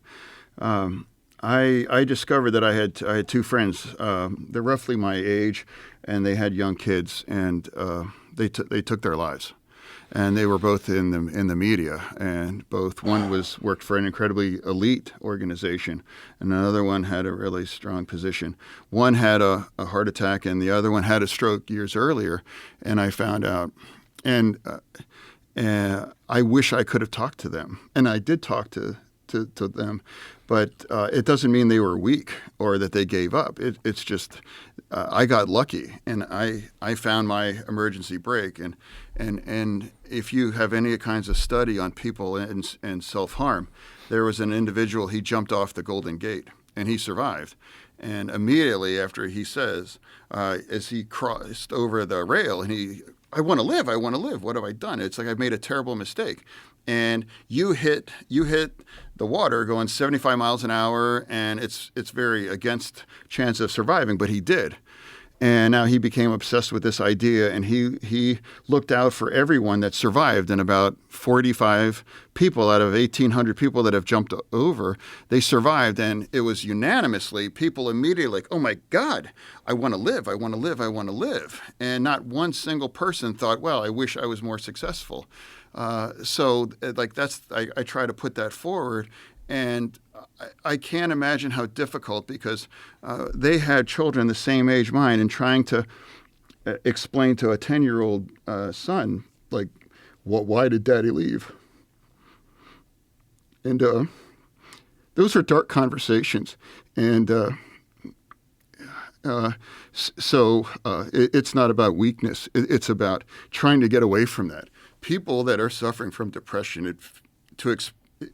I discovered that I had two friends. They're roughly my age, and they had young kids, and they took their lives. And they were both in the media, and one worked for an incredibly elite organization, and another one had a really strong position. One had a heart attack, and the other one had a stroke years earlier. And I found out, and I wish I could have talked to them, and I did talk to them, but it doesn't mean they were weak or that they gave up. It's just I got lucky, and I found my emergency brake. And if you have any kinds of study on people and self-harm, there was an individual, he jumped off the Golden Gate, and he survived. And immediately after he says, as he crossed over the rail, and I want to live, what have I done? It's like I've made a terrible mistake. And you hit the water going 75 miles an hour, and it's very against chance of surviving, but he did. And now he became obsessed with this idea, and he looked out for everyone that survived. And about 45 people out of 1,800 people that have jumped over, they survived. And it was unanimously, people immediately like, oh my God, I want to live, I want to live, I want to live. And not one single person thought, well, I wish I was more successful. Like I try to put that forward, and I can't imagine how difficult, because they had children the same age mine, and trying to explain to a 10-year-old son, like, why did Daddy leave? And those are dark conversations, and it's not about weakness. It's about trying to get away from that. People that are suffering from depression,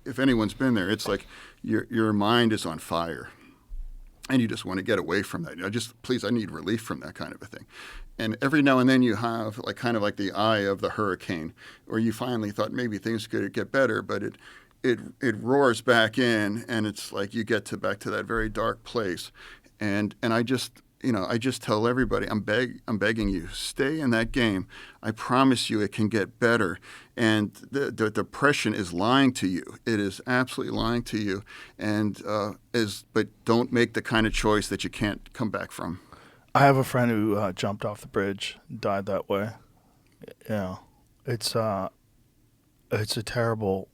if anyone's been there, it's like your mind is on fire, and you just want to get away from that. I need relief from that kind of a thing. And every now and then you have kind of like the eye of the hurricane, where you finally thought maybe things could get better, but it roars back in, and it's like you get back to that very dark place. And I just tell everybody, I'm begging you, stay in that game. I promise you it can get better. And the depression is lying to you. It is absolutely lying to you. But don't make the kind of choice that you can't come back from. I have a friend who jumped off the bridge, died that way. It's a terrible,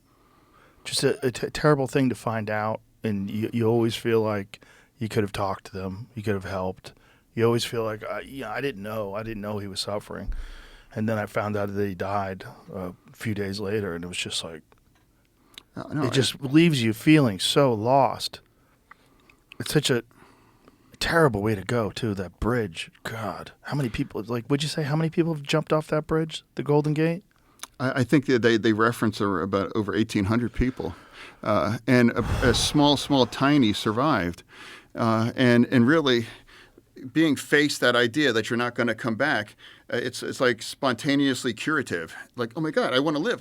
just a terrible thing to find out. And you always feel like you could have talked to them, you could have helped. You always feel like, I didn't know he was suffering. And then I found out that he died a few days later, and it was just like, it just leaves you feeling so lost. It's such a terrible way to go, too, that bridge. God, how many people, would you say how many people have jumped off that bridge, the Golden Gate? I think that they reference about over 1,800 people. And a small, tiny survived. And really being faced that idea that you're not going to come back, it's like spontaneously curative. Like, oh my God, I want to live.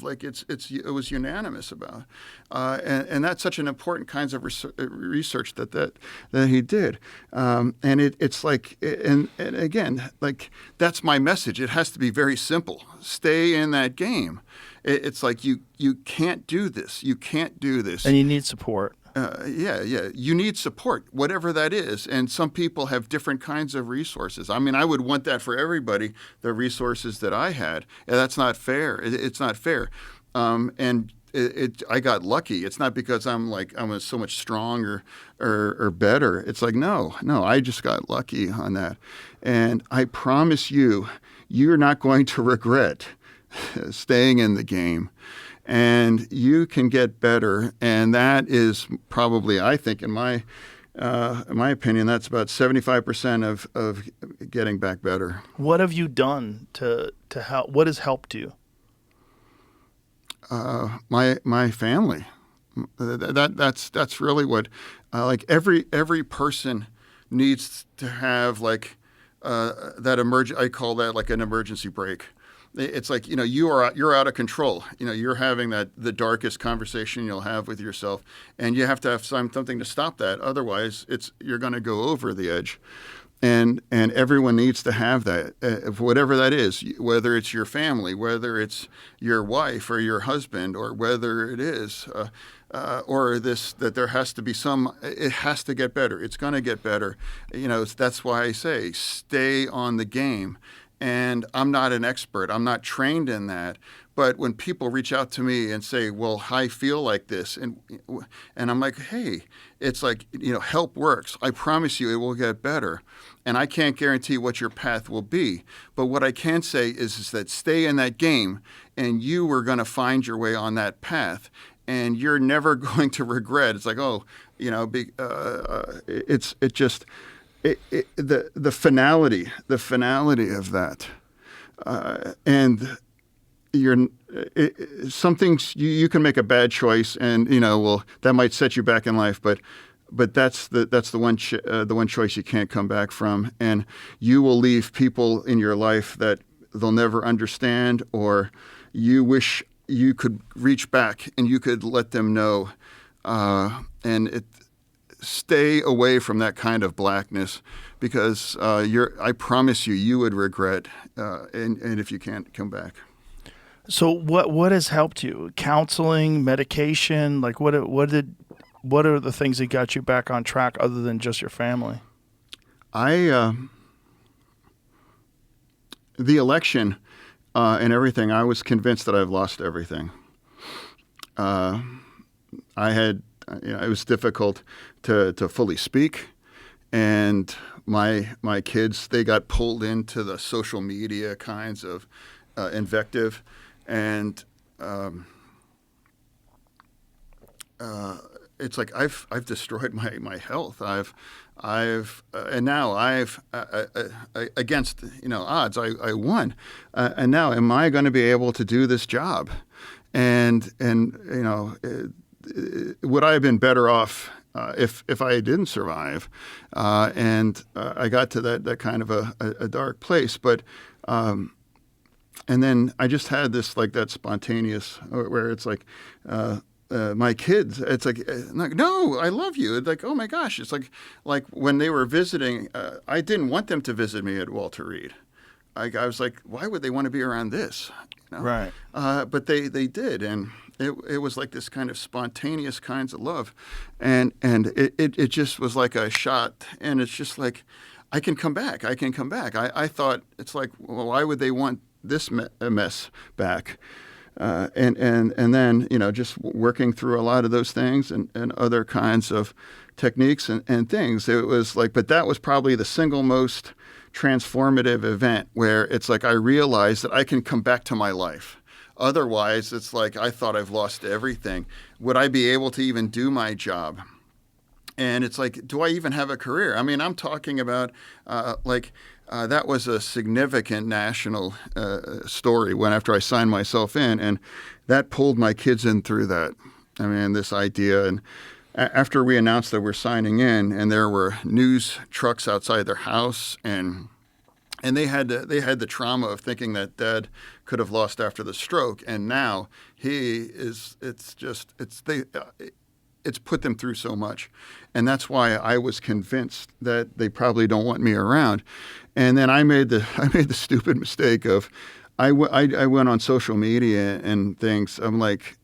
Like it was unanimous about, and that's such an important kinds of research that he did. And it's like, and again, like that's my message. It has to be very simple. Stay in that game. It's like you can't do this. You can't do this. And you need support. Yeah. You need support, whatever that is. And some people have different kinds of resources. I mean, I would want that for everybody, the resources that I had. And that's not fair. It's not fair. I got lucky. It's not because I'm so much stronger or better. It's like, no, I just got lucky on that. And I promise you, you're not going to regret staying in the game. And you can get better, and that is probably, I think, in my opinion, that's about 75% of getting back better. What have you done to help? What has helped you? My family. That's really what, every person needs to have that I call that like an emergency brake. It's like, you're out of control. You're having the darkest conversation you'll have with yourself, and you have to have something to stop that. Otherwise, you're going to go over the edge. And everyone needs to have that, whatever that is, whether it's your family, whether it's your wife or your husband, or whether it is, or that there has to be it has to get better. It's going to get better. That's why I say stay on the game. And I'm not an expert. I'm not trained in that. But when people reach out to me and say, well, I feel like this, and I'm like, hey, it's like, help works. I promise you it will get better. And I can't guarantee what your path will be. But what I can say is that stay in that game, and you are going to find your way on that path. And you're never going to regret. It's like, the finality of that, and some things you can make a bad choice, and that might set you back in life, but that's the one choice you can't come back from, and you will leave people in your life that they'll never understand, or you wish you could reach back and you could let them know, stay away from that kind of blackness, because I promise you would regret, and if you can't come back. So what has helped you? Counseling, medication, what are the things that got you back on track other than just your family? The election, and everything, I was convinced that I've lost everything. It was difficult to fully speak, and my kids, they got pulled into the social media kinds of invective, and it's like I've destroyed my health. And now I've against odds I won, and now am I going to be able to do this job? And would I have been better off if I didn't survive? And I got to that kind of a dark place, but. And then I just had this like that spontaneous where it's like my kids. It's like no, I love you. It's like, oh my gosh, it's like when they were visiting, I didn't want them to visit me at Walter Reed. I was like, why would they want to be around this? Right. But they did, and it was like this kind of spontaneous kinds of love, and it just was like a shot, and it's just like I can come back. I thought it's like, well, why would they want this mess back? And then, just working through a lot of those things and other kinds of techniques and things, it was like, but that was probably the single most transformative event where it's like I realized that I can come back to my life. Otherwise, it's like I thought I've lost everything. Would I be able to even do my job? And it's like, do I even have a career? I mean, I'm talking about that was a significant national story after I signed myself in, and that pulled my kids in through that. I mean, this idea. And after we announced that we're signing in, and there were news trucks outside their house, and they had the trauma of thinking that Dad could have lost after the stroke, and now it's put them through so much. And that's why I was convinced that they probably don't want me around. And then I made the stupid mistake of I went on social media and things. I'm like,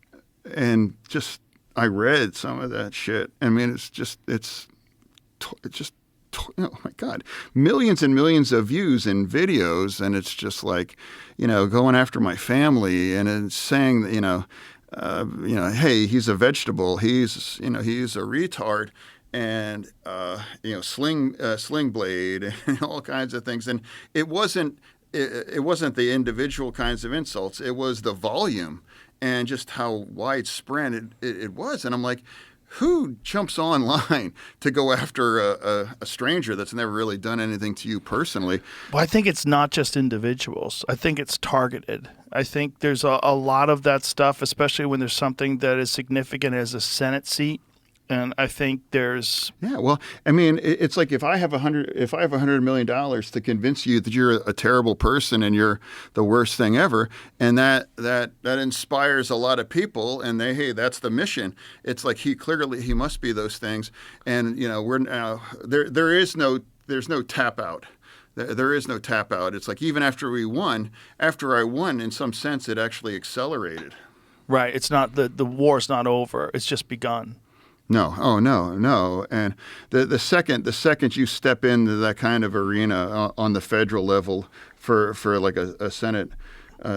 and just I read some of that shit. I mean, oh my God, millions and millions of views in videos, and it's just like, going after my family and it's saying that, hey, he's a vegetable. He's a retard, and sling blade, and all kinds of things. And it wasn't the individual kinds of insults. It was the volume and just how widespread it was. And I'm like, who jumps online to go after a stranger that's never really done anything to you personally? Well, I think it's not just individuals. I think it's targeted. I think there's a lot of that stuff, especially when there's something that is significant as a Senate seat. And I think there's I mean, it's like if I have $100 million to convince you that you're a terrible person and you're the worst thing ever, and that inspires a lot of people, and that's the mission. It's like he must be those things, and we're now there's no tap out. There is no tap out. It's like even after I won, in some sense, it actually accelerated. Right. It's not the war's not over. It's just begun. No. Oh, no. And the second you step into that kind of arena on the federal level for like a Senate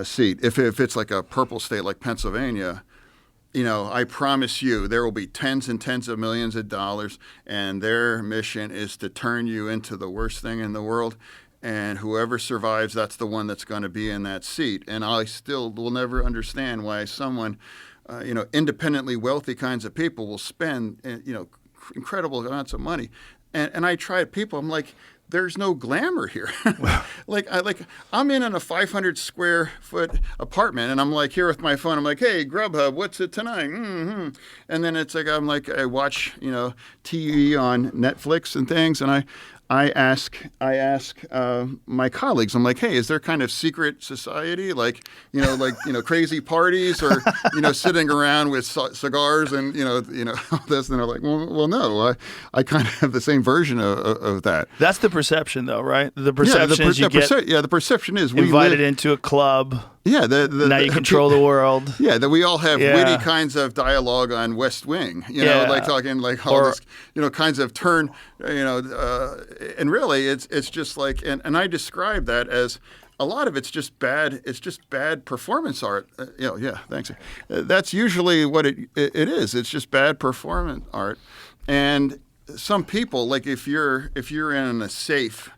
seat, if it's like a purple state like Pennsylvania, I promise you there will be tens and tens of millions of dollars, and their mission is to turn you into the worst thing in the world. And whoever survives, that's the one that's going to be in that seat. And I still will never understand why someone independently wealthy kinds of people will spend, incredible amounts of money. And I try people, I'm like, there's no glamour here. I'm in a 500 square foot apartment, and I'm like here with my phone. I'm like, hey, Grubhub, what's it tonight? Mm-hmm. And then it's like, I watch, TV on Netflix and things, and I ask my colleagues, I'm like, hey, is there kind of secret society, like crazy parties, or sitting around with cigars and this? And they're like, well, no, I kind of have the same version of that. That's the perception, though, right? The perception is the perception is we invited into a club. Yeah, now you control the world. Yeah, that we all have witty kinds of dialogue on West Wing. Like talking like all this, kinds of turn. And really, it's just like, and I describe that as a lot of it's just bad. It's just bad performance art. Yeah, thanks. That's usually what it is. It's just bad performance art. And some people, like if you're in a safe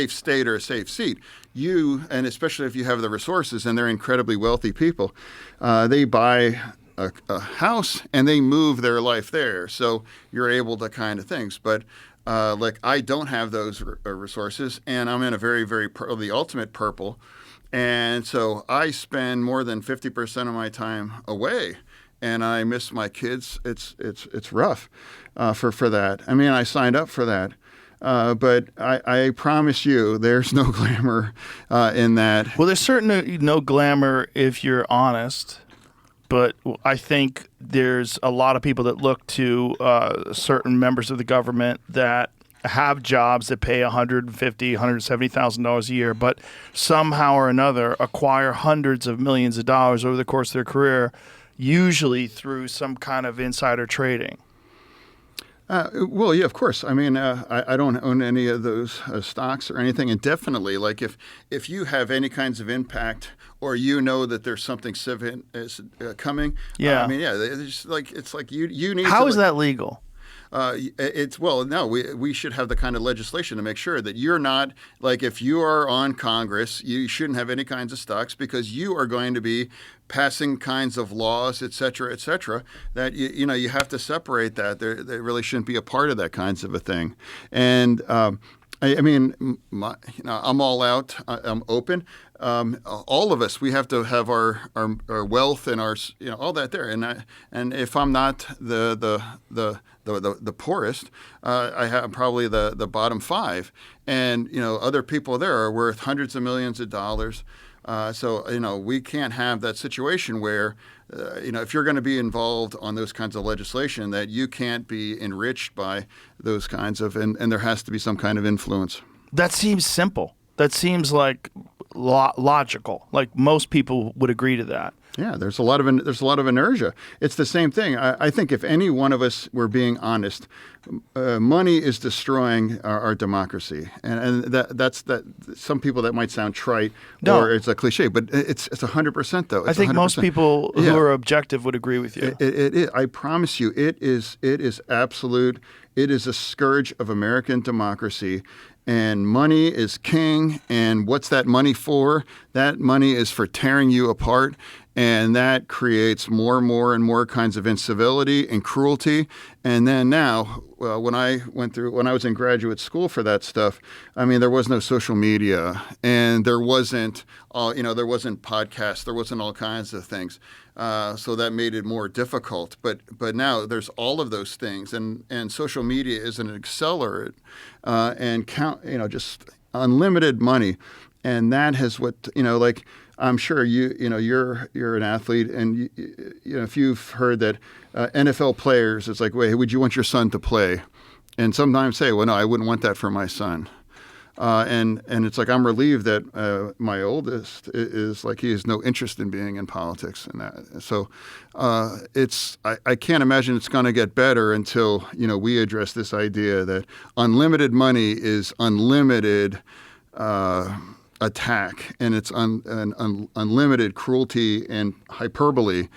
state or a safe seat, and especially if you have the resources and they're incredibly wealthy people, they buy a house and they move their life there. So you're able to kind of things. But like I don't have those resources, and I'm in a very, very the ultimate purple. And so I spend more than 50% of my time away, and I miss my kids. It's rough for that. I mean, I signed up for that. But I promise you, there's no glamour in that. Well, there's certainly no glamour if you're honest. But I think there's a lot of people that look to certain members of the government that have jobs that pay $150,000, $170,000 a year, but somehow or another acquire hundreds of millions of dollars over the course of their career, usually through some kind of insider trading. Well, yeah, of course. I mean, I don't own any of those stocks or anything, and definitely, like if you have any kinds of impact, or you know that there's something coming, yeah. I mean, yeah, it's like you need. How is that legal? We should have the kind of legislation to make sure that you're not, like, if you are on Congress, you shouldn't have any kinds of stocks, because you are going to be passing kinds of laws, et cetera, that you have to separate that. They really shouldn't be a part of that kinds of a thing. And I mean, I'm all out. I'm open. All of us, we have to have our wealth and our all that there. And if I'm not the poorest, I have probably the bottom five. And other people there are worth hundreds of millions of dollars. So we can't have that situation where if you're going to be involved on those kinds of legislation, that you can't be enriched by those kinds of, and there has to be some kind of influence. That seems simple. That seems like logical. Like most people would agree to that. Yeah, there's a lot of inertia. It's the same thing. I think if any one of us were being honest, money is destroying our democracy, and that's some people that might sound trite or it's a cliche, but it's 100% though. I think 100%. Most people who are objective would agree with you. I promise you, it is absolute. It is a scourge of American democracy. And money is king. And what's that money for? That money is for tearing you apart. And that creates more and more kinds of incivility and cruelty. And then now, when I was in graduate school for that stuff, I mean, there was no social media, and there wasn't podcasts, there wasn't all kinds of things. So that made it more difficult. But now there's all of those things, and social media is an accelerant, and just unlimited money, and that has like. I'm sure you're an athlete, and if you've heard that NFL players, it's like, wait, would you want your son to play? And sometimes say, well, no, I wouldn't want that for my son. And it's like, I'm relieved that my oldest is like, he has no interest in being in politics and that. So I can't imagine it's going to get better until we address this idea that unlimited money is unlimited attack, and it's unlimited cruelty and hyperbole,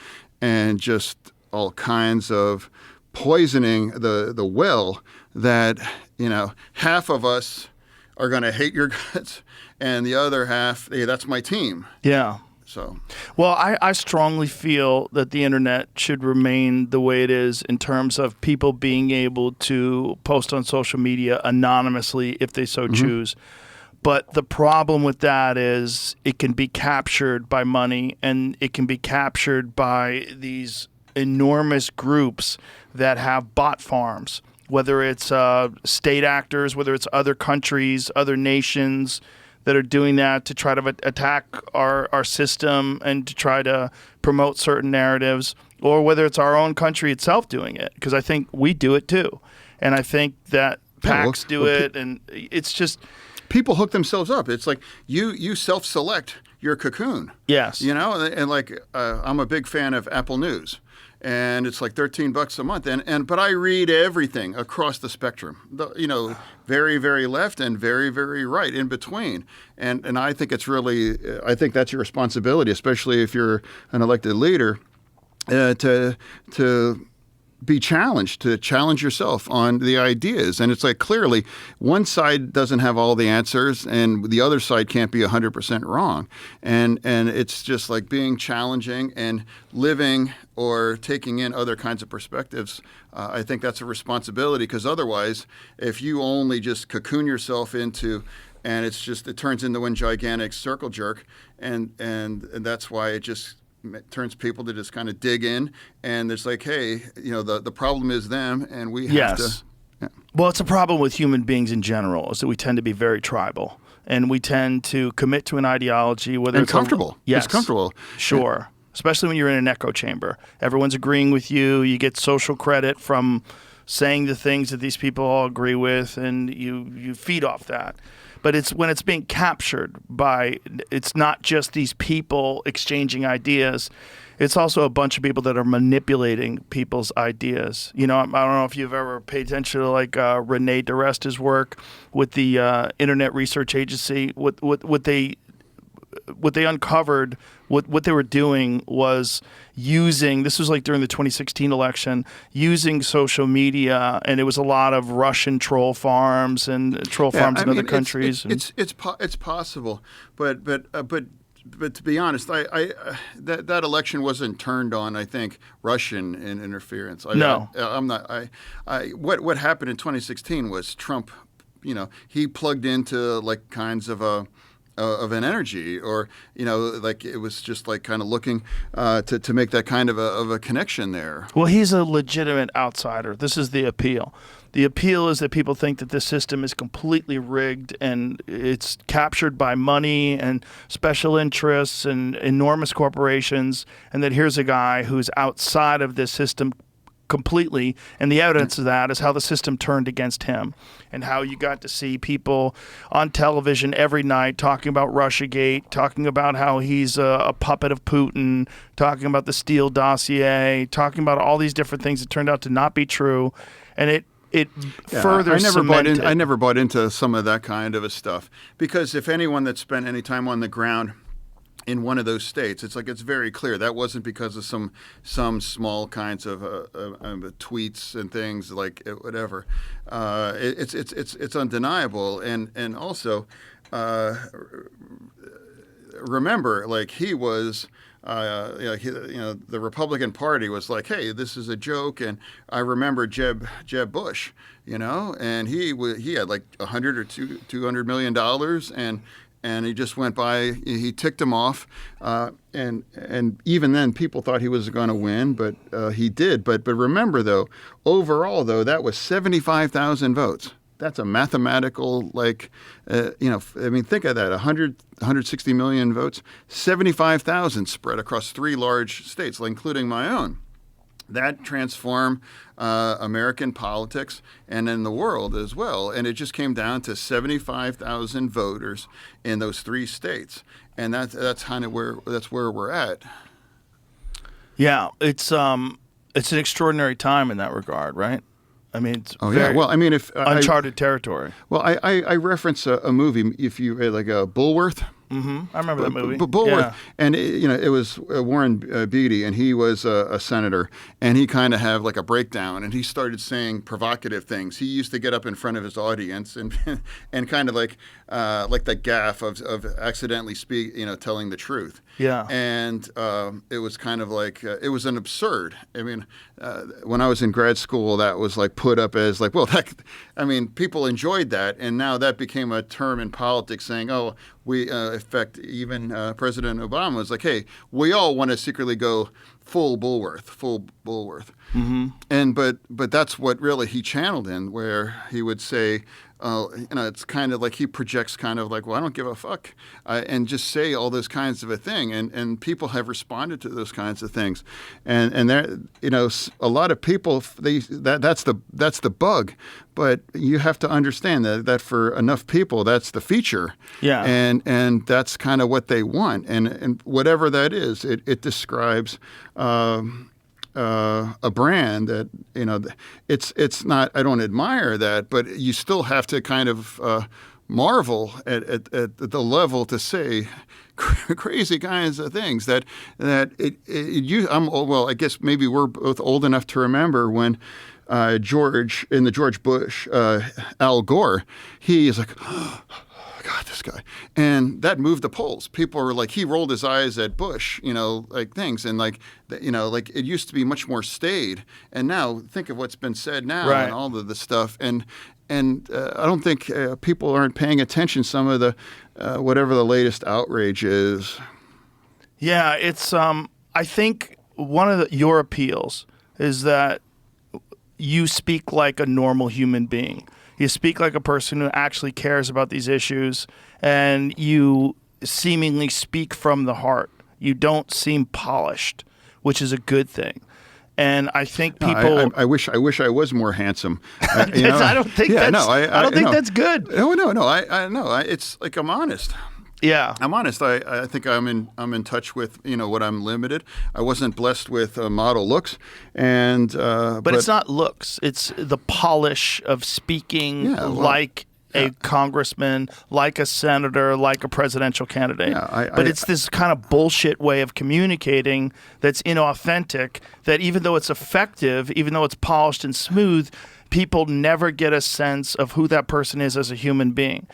and just all kinds of poisoning the well that half of us are going to hate your guts, and the other half, hey, that's my team. Yeah. So, well, I strongly feel that the internet should remain the way it is in terms of people being able to post on social media anonymously if they so choose. But the problem with that is it can be captured by money, and it can be captured by these enormous groups that have bot farms, whether it's state actors, whether it's other countries, other nations that are doing that to try to attack our system and to try to promote certain narratives, or whether it's our own country itself doing it, because I think we do it too. And I think that PACs do it, and it's just... People hook themselves up. It's like you self-select your cocoon. Yes. And like I'm a big fan of Apple News. and it's like $13 a month. But I read everything across the spectrum. Very, very left and very, very right in between. And I think I think that's your responsibility, especially if you're an elected leader, to be challenged, to challenge yourself on the ideas. And it's like, clearly one side doesn't have all the answers and the other side can't be 100% wrong. And it's just like being challenging and living or taking in other kinds of perspectives. I think that's a responsibility, because otherwise, if you only just cocoon yourself into, and it turns into one gigantic circle jerk, and that's why it turns people to just kind of dig in, and it's like, hey, the problem is them, and we have to. Yeah. Well, it's a problem with human beings in general, is that we tend to be very tribal, and we tend to commit to an ideology, whether it's comfortable. Yes, it's comfortable. Sure. Yeah. Especially when you're in an echo chamber. Everyone's agreeing with you. You get social credit from saying the things that these people all agree with, and you feed off that. But it's when it's being captured by, it's not just these people exchanging ideas. It's also a bunch of people that are manipulating people's ideas. I don't know if you've ever paid attention to Rene DeResta's work with the Internet Research Agency. What they uncovered, what they were doing was using, this was like during the 2016 election, using social media, and it was a lot of Russian troll farms and in other countries. It's possible, but to be honest, that election wasn't turned on, I think, Russian interference. I'm not. What happened in 2016 was Trump, he plugged into like kinds of an energy, or like it was just like kind of looking to make that kind of a connection there. Well, he's a legitimate outsider. This is the appeal. The appeal is that people think that this system is completely rigged, and it's captured by money and special interests and enormous corporations, and that here's a guy who's outside of this system completely, and the evidence of that is how the system turned against him, and how you got to see people on television every night talking about Russiagate, talking about how he's a puppet of Putin, talking about the Steele dossier, talking about all these different things that turned out to not be true, and it further cemented. I never bought into some of that kind of a stuff, because if anyone that spent any time on the ground in one of those states, it's very clear that wasn't because of some small kinds of tweets and things like whatever. It's undeniable, and also remember, like, he was. The Republican Party was like, hey, this is a joke, and I remember Jeb Bush, and he had like $100 or $200 million, and he just went by. He ticked him off, and even then, people thought he was going to win, but he did. But remember, though, overall, that was 75,000 votes. That's a mathematical, think of that, 160 million votes, 75,000 spread across 3 large states, including my own. That transformed American politics and in the world as well. And it just came down to 75,000 voters in those 3 states. And that's kind of where we're at. Yeah, it's an extraordinary time in that regard, right? I mean, it's if uncharted territory. Well, I reference a movie, if you like Bulworth. Mm-hmm. I remember that movie. Bulworth, yeah. And it was Warren Beatty, and he was a senator, and he kind of had like a breakdown, and he started saying provocative things. He used to get up in front of his audience and kind of like the gaffe of accidentally telling the truth. Yeah. And it was kind of like it was an absurd. I mean, when I was in grad school, that was like put up as like, well, people enjoyed that, and now that became a term in politics, saying, oh, we, in fact, even President Obama was like, hey, we all want to secretly go full Bulworth. Mm-hmm. And but that's what really he channeled in, where he would say, it's kind of like he projects kind of like, well, I don't give a fuck, and just say all those kinds of a thing, and people have responded to those kinds of things, and there, a lot of people, that's the bug, but you have to understand that for enough people, that's the feature, yeah, and that's kind of what they want, and whatever that is, it describes. a brand that, it's not. I don't admire that, but you still have to kind of marvel at the level to say crazy kinds of things that well, I guess maybe we're both old enough to remember when George Bush, Al Gore, he is like, oh, God, this guy. And that moved the polls. People were like, he rolled his eyes at Bush, like things. And like it used to be much more staid. And now think of what's been said now Right. and all of the stuff. And I don't think people aren't paying attention. Some of the whatever the latest outrage is. Yeah, it's I think one of your appeals is that you speak like a normal human being. You speak like a person who actually cares about these issues, and you seemingly speak from the heart. You don't seem polished, which is a good thing. And I think people. I wish I was more handsome. I don't think that's good. No. I know. It's like I'm honest. Yeah, I'm honest. I think I'm in touch with what I'm limited. I wasn't blessed with model looks, and but it's not looks. It's the polish of speaking like a congressman, like a senator, like a presidential candidate. Yeah, but it's this kind of bullshit way of communicating that's inauthentic. That even though it's effective, even though it's polished and smooth, people never get a sense of who that person is as a human being.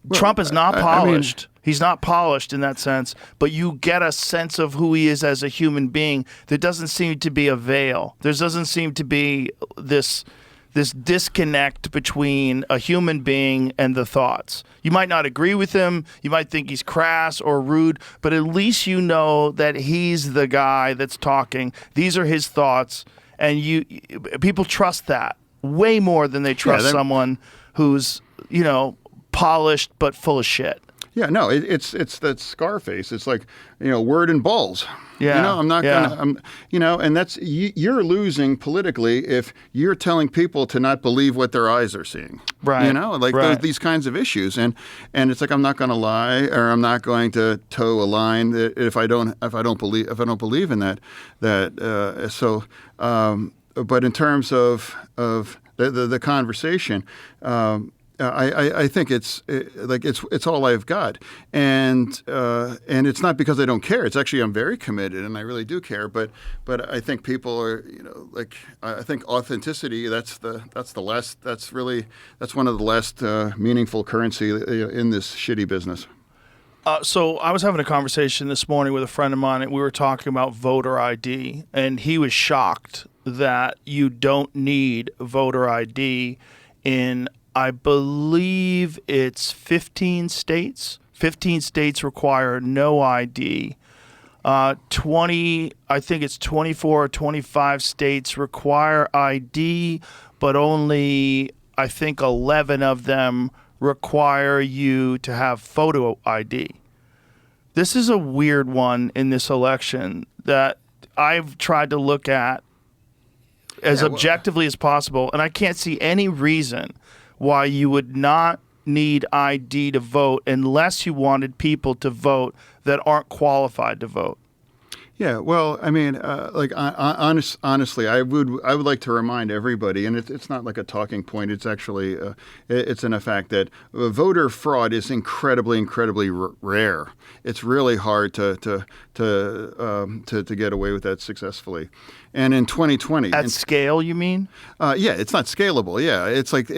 Well, Trump is not polished. He's not polished in that sense, but you get a sense of who he is as a human being. There doesn't seem to be a veil. There doesn't seem to be this disconnect between a human being and the thoughts. You might not agree with him. You might think he's crass or rude, but at least you know that he's the guy that's talking. These are his thoughts, and people trust that way more than they trust someone who's, polished but full of shit. Yeah, no, it's that Scarface. It's like, word and balls. Yeah. I'm not gonna, and that's you're losing politically if you're telling people to not believe what their eyes are seeing. Right. Right. These kinds of issues, and it's like I'm not going to lie, or I'm not going to toe a line if I don't believe in that. But in terms of the conversation. I think it's all I've got, and it's not because I don't care. It's actually I'm very committed, and I really do care. But I think people are, I think authenticity. That's one of the last meaningful currency in this shitty business. So I was having a conversation this morning with a friend of mine, and we were talking about voter ID, and he was shocked that you don't need voter ID in, I believe it's 15 states. 15 states require no ID. 20, I think it's 24 or 25 states require ID, but only, I think 11 of them require you to have photo ID. This is a weird one in this election that I've tried to look at as objectively as possible, and I can't see any reason why you would not need ID to vote unless you wanted people to vote that aren't qualified to vote. Yeah, well, I mean, honestly, I would like to remind everybody, and it's not like a talking point. It's actually it's in a fact that voter fraud is incredibly, incredibly rare. It's really hard to get away with that successful. And in 2020, at scale, you mean? Yeah, it's not scalable. Yeah, it's like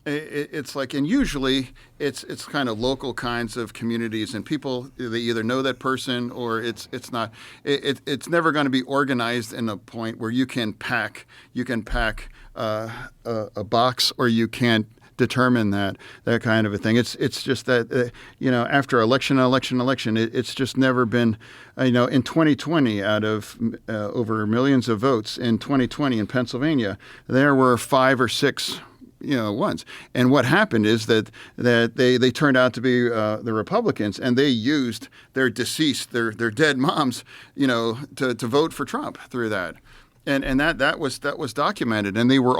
it's like, and usually it's kind of local kinds of communities, and people, they either know that person or it's not. It's never going to be organized in a point where you can pack a box, or you can't determine that kind of a thing. It's just that after election, it's just never been. In 2020, out of over millions of votes in 2020 in Pennsylvania, there were 5 or 6. Ones. And what happened is that they turned out to be the Republicans, and they used their deceased, their dead moms, to vote for Trump through that. And that was documented, and they were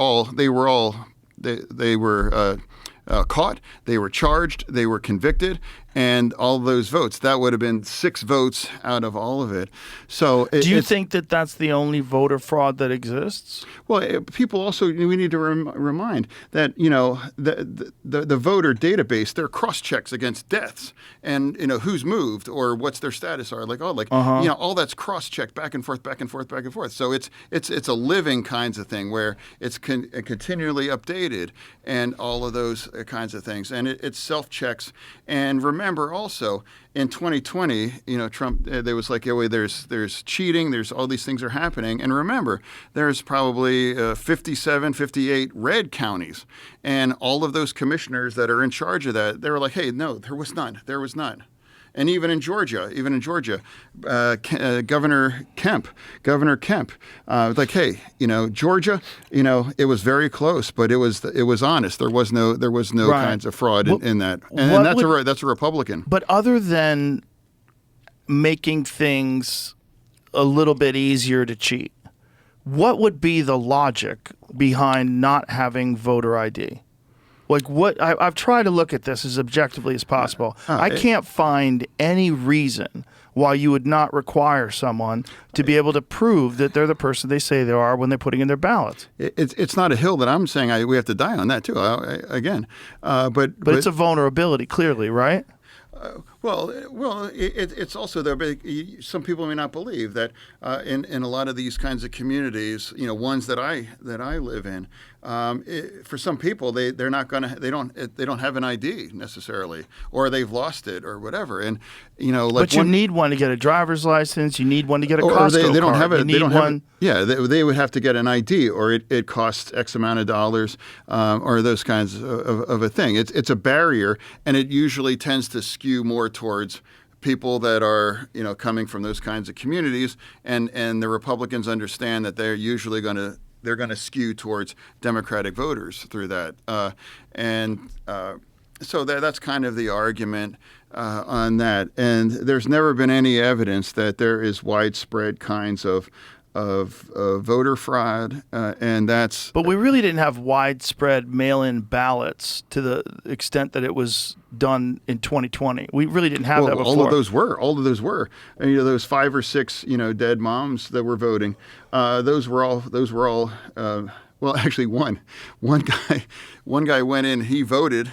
caught, they were charged, they were convicted, and all those votes. That would have been 6 votes out of all of it. So Do you think that that's the only voter fraud that exists? Well, people also, we need to remind that, the voter database, there are cross-checks against deaths and, who's moved or what's their status are. All that's cross-checked back and forth, back and forth, back and forth. So it's a living kinds of thing where it's continually updated and all of those kinds of things. And it self-checks. And remember also, in 2020, Trump, there was like, there's cheating, there's all these things are happening. And remember, there's probably 57, 58 red counties. And all of those commissioners that are in charge of that, they were like, hey, no, there was none. And even in Georgia, Governor Kemp, like, hey, Georgia, it was very close, but it was honest. There was no Right. kinds of fraud in that, and that's a Republican. But other than making things a little bit easier to cheat, what would be the logic behind not having voter ID? Like I've tried to look at this as objectively as possible. I can't find any reason why you would not require someone to be able to prove that they're the person they say they are when they're putting in their ballots. It's not a hill that I'm saying we have to die on that too. But it's a vulnerability, clearly, right? It's also there. But some people may not believe that in a lot of these kinds of communities, ones that I live in, for some people they don't have an ID necessarily, or they've lost it or whatever. And but you need one to get a driver's license. You need one to get a Costco card. They don't have it. They don't have one. Yeah, they would have to get an ID, or it costs X amount of dollars, or those kinds of a thing. It's a barrier, and it usually tends to skew more towards people that are coming from those kinds of communities, and the Republicans understand that they're usually going to skew towards Democratic voters through that, so that's kind of the argument on that. And there's never been any evidence that there is widespread kinds of voter fraud, and that's. But we really didn't have widespread mail-in ballots to the extent that it was done in 2020. We really didn't have that before. All of those were. And, those 5 or 6 dead moms that were voting. Those were all. Well, actually, one guy went in. He voted.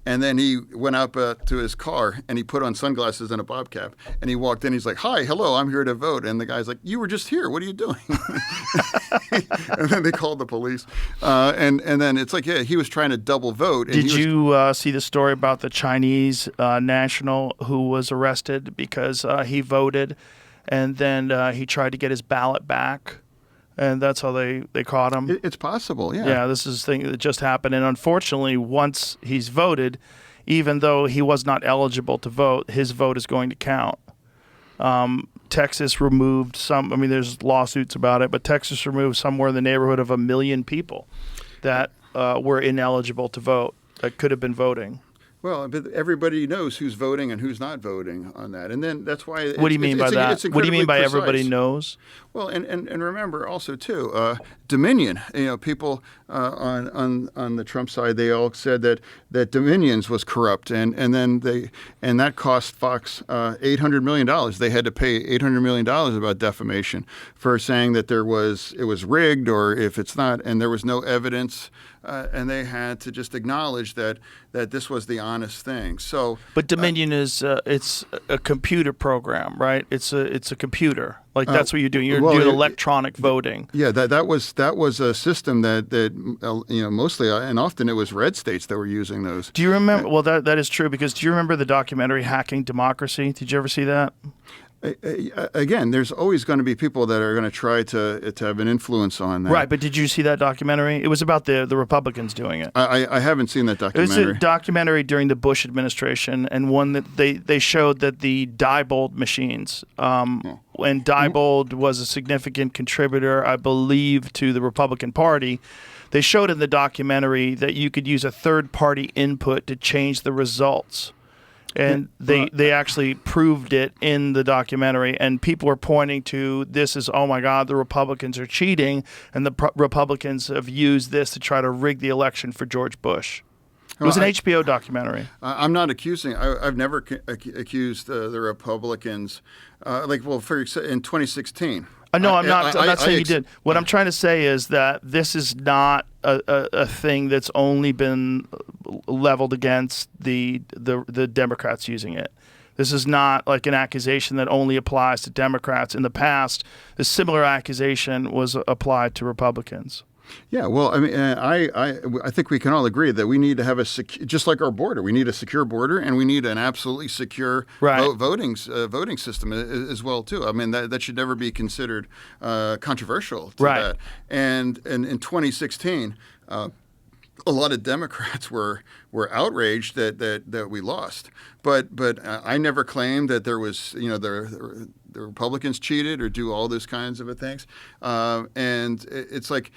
And then he went up to his car and he put on sunglasses and a bob cap and he walked in. He's like, "Hi, hello, I'm here to vote." And the guy's like, "You were just here. What are you doing?" And then they called the police. And then it's like, yeah, he was trying to double vote. And Did you see the story about the Chinese national who was arrested because he voted and then he tried to get his ballot back? And that's how they caught him. It's possible, yeah. Yeah, this is a thing that just happened. And unfortunately, once he's voted, even though he was not eligible to vote, his vote is going to count. Texas removed there's lawsuits about it, but Texas removed somewhere in the neighborhood of 1 million people that were ineligible to vote, that could have been voting. Well, but everybody knows who's voting and who's not voting on that, and then that's why. What do you mean by that? What do you mean by precise. Everybody knows? Well, and remember also too, Dominion. People on the Trump side, they all said that Dominion's was corrupt, and that cost Fox $800 million. They had to pay $800 million about defamation for saying that it was rigged, or if it's not, and there was no evidence. And they had to just acknowledge that this was the honest thing. So, but Dominion is it's a computer program, right? It's a computer. Like that's what you're doing. You're doing electronic voting. Yeah, that was a system that mostly and often it was red states that were using those. Do you remember? Well, that is true, because do you remember the documentary Hacking Democracy? Did you ever see that? Again, there's always going to be people that are going to try to have an influence on that. Right, but did you see that documentary? It was about the Republicans doing it. I haven't seen that documentary. It was a documentary during the Bush administration, and one that they showed that the Diebold machines, when Diebold was a significant contributor, I believe, to the Republican Party, they showed in the documentary that you could use a third-party input to change the results. And they actually proved it in the documentary, and people are pointing to this as, oh my God, the Republicans are cheating, and the Republicans have used this to try to rig the election for George Bush. It was an Well, HBO documentary. I'm not accusing. I've never accused the Republicans. In 2016. No, I'm not. I'm not saying you ex- did. What I'm trying to say is that this is not a thing that's only been leveled against the Democrats using it. This is not like an accusation that only applies to Democrats. In the past, a similar accusation was applied to Republicans. Yeah, well, I mean, I think we can all agree that we need to have just like our border, we need a secure border, and we need an absolutely secure voting system as well too. I mean, that should never be considered controversial to that. And in 2016. A lot of Democrats were outraged that we lost, but I never claimed that there was the Republicans cheated or do all those kinds of things, and it's like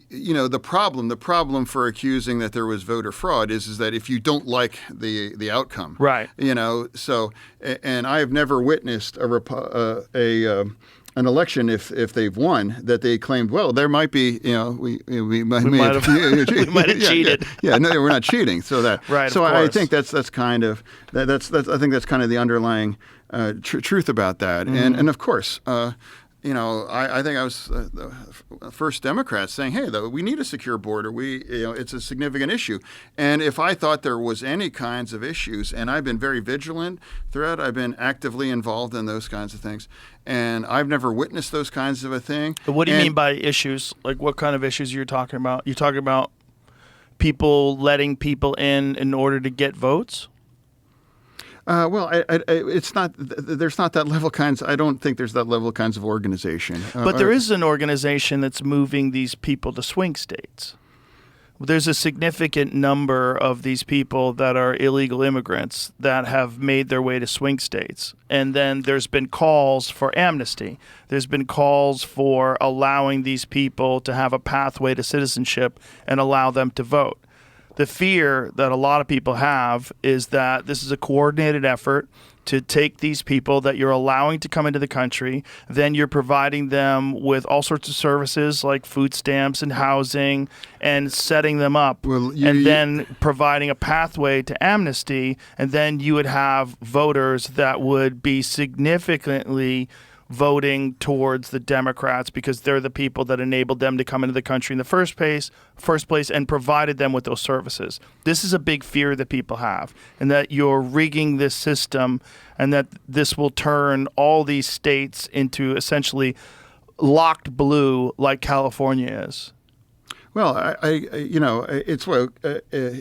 the problem for accusing that there was voter fraud is that if you don't like the outcome, right? So and I have never witnessed an election if they've won that they claimed, well, there might be we might have cheated. No, we're not cheating. So that right. So I think that's kind of that's I think that's kind of the underlying truth about that. Mm-hmm. And of course. I think I was the first Democrat saying, "Hey, though, we need a secure border. It's a significant issue." And if I thought there was any kinds of issues, and I've been very vigilant throughout, I've been actively involved in those kinds of things, and I've never witnessed those kinds of a thing. But what do you mean by issues? Like, what kind of issues you're talking about? You're talking about people letting people in order to get votes? It's not. There's not that level kinds. I don't think there's that level kinds of organization. But there is an organization that's moving these people to swing states. There's a significant number of these people that are illegal immigrants that have made their way to swing states. And then there's been calls for amnesty. There's been calls for allowing these people to have a pathway to citizenship and allow them to vote. The fear that a lot of people have is that this is a coordinated effort to take these people that you're allowing to come into the country, then you're providing them with all sorts of services like food stamps and housing and setting them up, then providing a pathway to amnesty, and then you would have voters that would be significantly voting towards the Democrats because they're the people that enabled them to come into the country in the first place and provided them with those services. This is a big fear that people have, and that you're rigging this system and that this will turn all these states into essentially locked blue like California is. Well,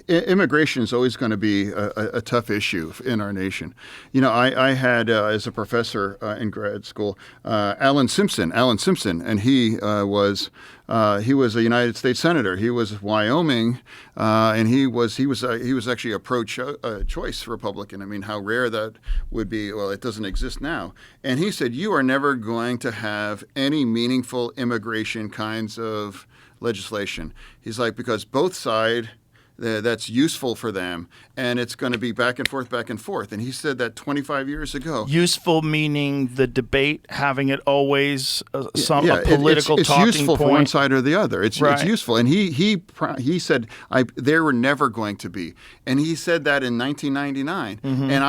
immigration is always going to be a tough issue in our nation. I had as a professor in grad school, Alan Simpson, and he was a United States senator. He was Wyoming, and he was actually a pro-choice Republican. I mean, how rare that would be. Well, it doesn't exist now. And he said, you are never going to have any meaningful immigration kinds of legislation. He's like, because both sides, that's useful for them, and it's going to be back and forth. And he said that 25 years ago. Useful meaning the debate, having it always a political it's talking useful point. for one side or the other. It's right. useful. And he said they were never going to be. And he said that in 1999. Mm-hmm. And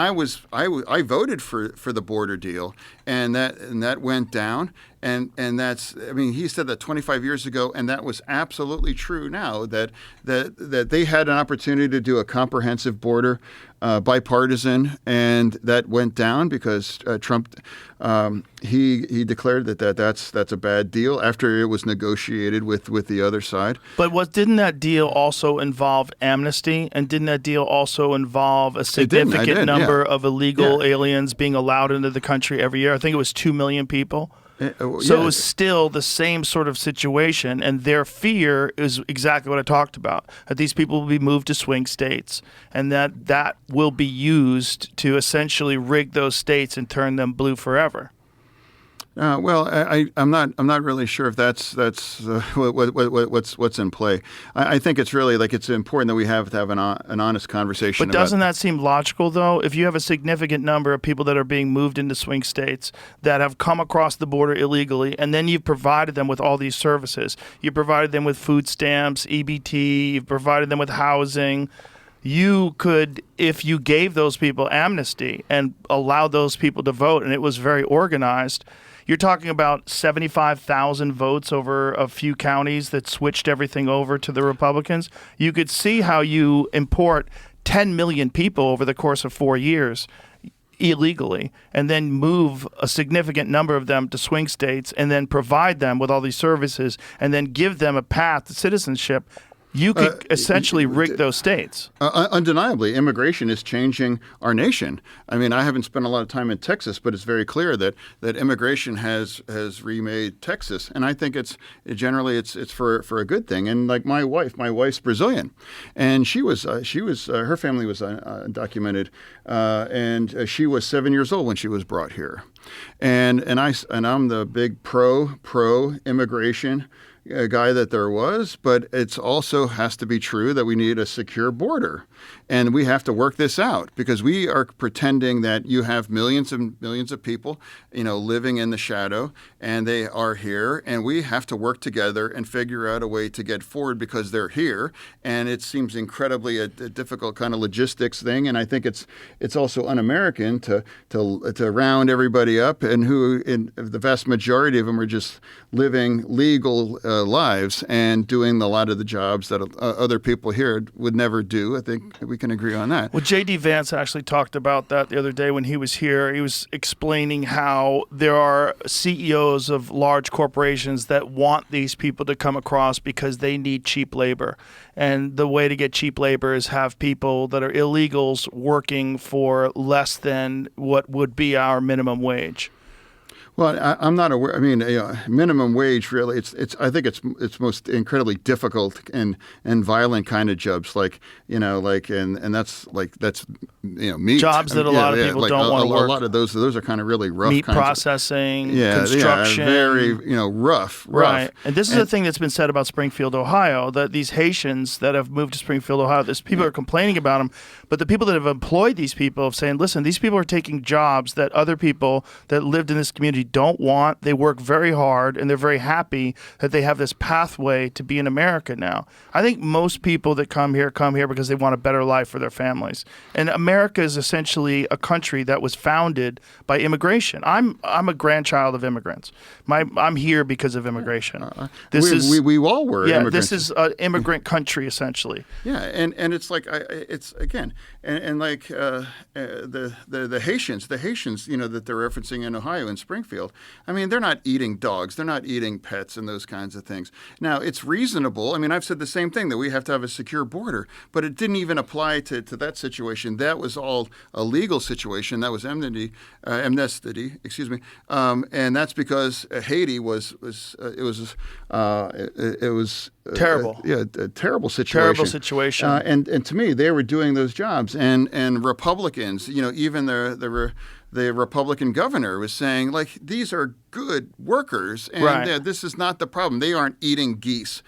I voted for the border deal, and that went down. And that's, I mean, he said that 25 years ago, and that was absolutely true now, that they had an opportunity to do a comprehensive border, bipartisan, and that went down because Trump, he declared that's a bad deal after it was negotiated with the other side. But didn't that deal also involve amnesty, and didn't that deal also involve a significant number of illegal aliens being allowed into the country every year? I think it was 2 million people. So it was still the same sort of situation, and their fear is exactly what I talked about, that these people will be moved to swing states, and that will be used to essentially rig those states and turn them blue forever. I'm not really sure if that's what's in play. I think it's really it's important that we have to have an honest conversation. But doesn't that seem logical though? If you have a significant number of people that are being moved into swing states that have come across the border illegally, and then you've provided them with all these services, you provided them with food stamps, EBT, you've provided them with housing. you could, if you gave those people amnesty and allowed those people to vote, and it was very organized, you're talking about 75,000 votes over a few counties that switched everything over to the Republicans. You could see how you import 10 million people over the course of 4 years illegally, and then move a significant number of them to swing states, and then provide them with all these services, and then give them a path to citizenship. You could essentially rig those states. Undeniably, immigration is changing our nation. I mean, I haven't spent a lot of time in Texas, but it's very clear that immigration has remade Texas, and I think it's generally for a good thing. And like my wife's Brazilian, and she was her family was undocumented, and she was 7 years old when she was brought here, and I'm the big pro immigration guy that there was, but it's also has to be true that we need a secure border, and we have to work this out, because we are pretending that you have millions and millions of people, living in the shadow, and they are here, and we have to work together and figure out a way to get forward because they're here, and it seems incredibly a difficult kind of logistics thing, and I think it's also un-American to round everybody up, and the vast majority of them are just living legal lives and doing a lot of the jobs that other people here would never do. I think we can agree on that. Well, J.D. Vance actually talked about that the other day when he was here. He was explaining how there are CEOs of large corporations that want these people to come across because they need cheap labor. And the way to get cheap labor is have people that are illegals working for less than what would be our minimum wage. Well, I'm not aware. I mean, minimum wage really. I think it's most incredibly difficult and violent kind of jobs, and that's meat jobs that a lot of people don't want to work. A lot of those are kind of really rough. Meat processing, construction, very rough. Right, and this is the thing that's been said about Springfield, Ohio. That these Haitians that have moved to Springfield, Ohio, people are complaining about them, but the people that have employed these people have saying, listen, these people are taking jobs that other people that lived in this community don't want. They work very hard, and they're very happy that they have this pathway to be in America now. I think most people that come here because they want a better life for their families. And America is essentially a country that was founded by immigration. I'm a grandchild of immigrants. I'm here because of immigration. We all were. Yeah, immigrants. This is an immigrant country essentially. Yeah, and it's like it's again, and like the Haitians, that they're referencing in Ohio in Springfield. I mean, they're not eating dogs, they're not eating pets and those kinds of things. Now, it's reasonable. I mean, I've said the same thing, that we have to have a secure border, but it didn't even apply to that situation. That was all a legal situation. That was amnesty, and that's because Haiti was terrible. A terrible situation. Terrible situation. And to me, they were doing those jobs, and Republicans, even the Republican governor was saying, these are good workers, and this is not the problem. They aren't eating geese.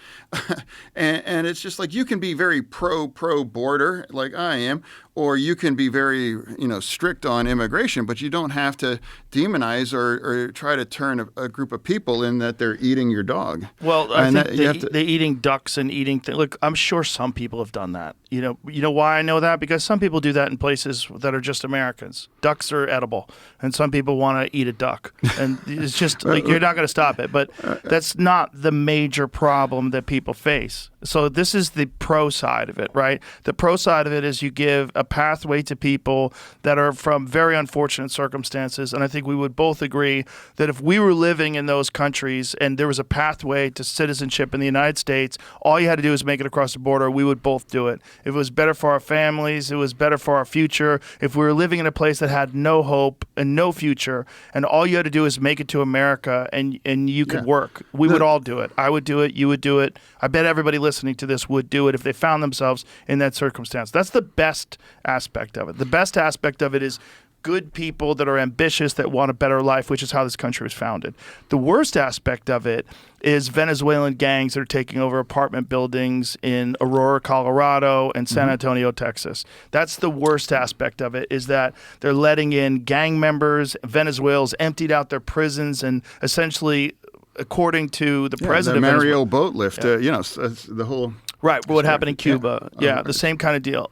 and it's just you can be very pro border, like I am, or you can be very, strict on immigration, but you don't have to demonize or try to turn a group of people in that they're eating your dog. Well, I think they're eating ducks and eating things. Look, I'm sure some people have done that. You know why I know that? Because some people do that in places that are just Americans. Ducks are edible, and some people want to eat a duck. And it's just you're not going to stop it. But that's not the major problem that people face. So this is the pro side of it, right? The pro side of it is you give a pathway to people that are from very unfortunate circumstances. And I think we would both agree that if we were living in those countries and there was a pathway to citizenship in the United States, all you had to do is make it across the border. We would both do it. If it was better for our families, it was better for our future. If we were living in a place that had no hope and no future, and all you had to do is make it to America and you could work, we would all do it. I would do it. You would do it. I bet everybody listening to this would do it if they found themselves in that circumstance. That's the best aspect of it. The best aspect of it is good people that are ambitious, that want a better life, which is how this country was founded. The worst aspect of it is Venezuelan gangs that are taking over apartment buildings in Aurora, Colorado, and San Antonio, Texas. That's the worst aspect of it, is that they're letting in gang members. Venezuela's emptied out their prisons and essentially according to the Yeah, president the of Venezuela. Mario boat lift, the whole. Right, what happened in Cuba. Yeah. Yeah, the same kind of deal.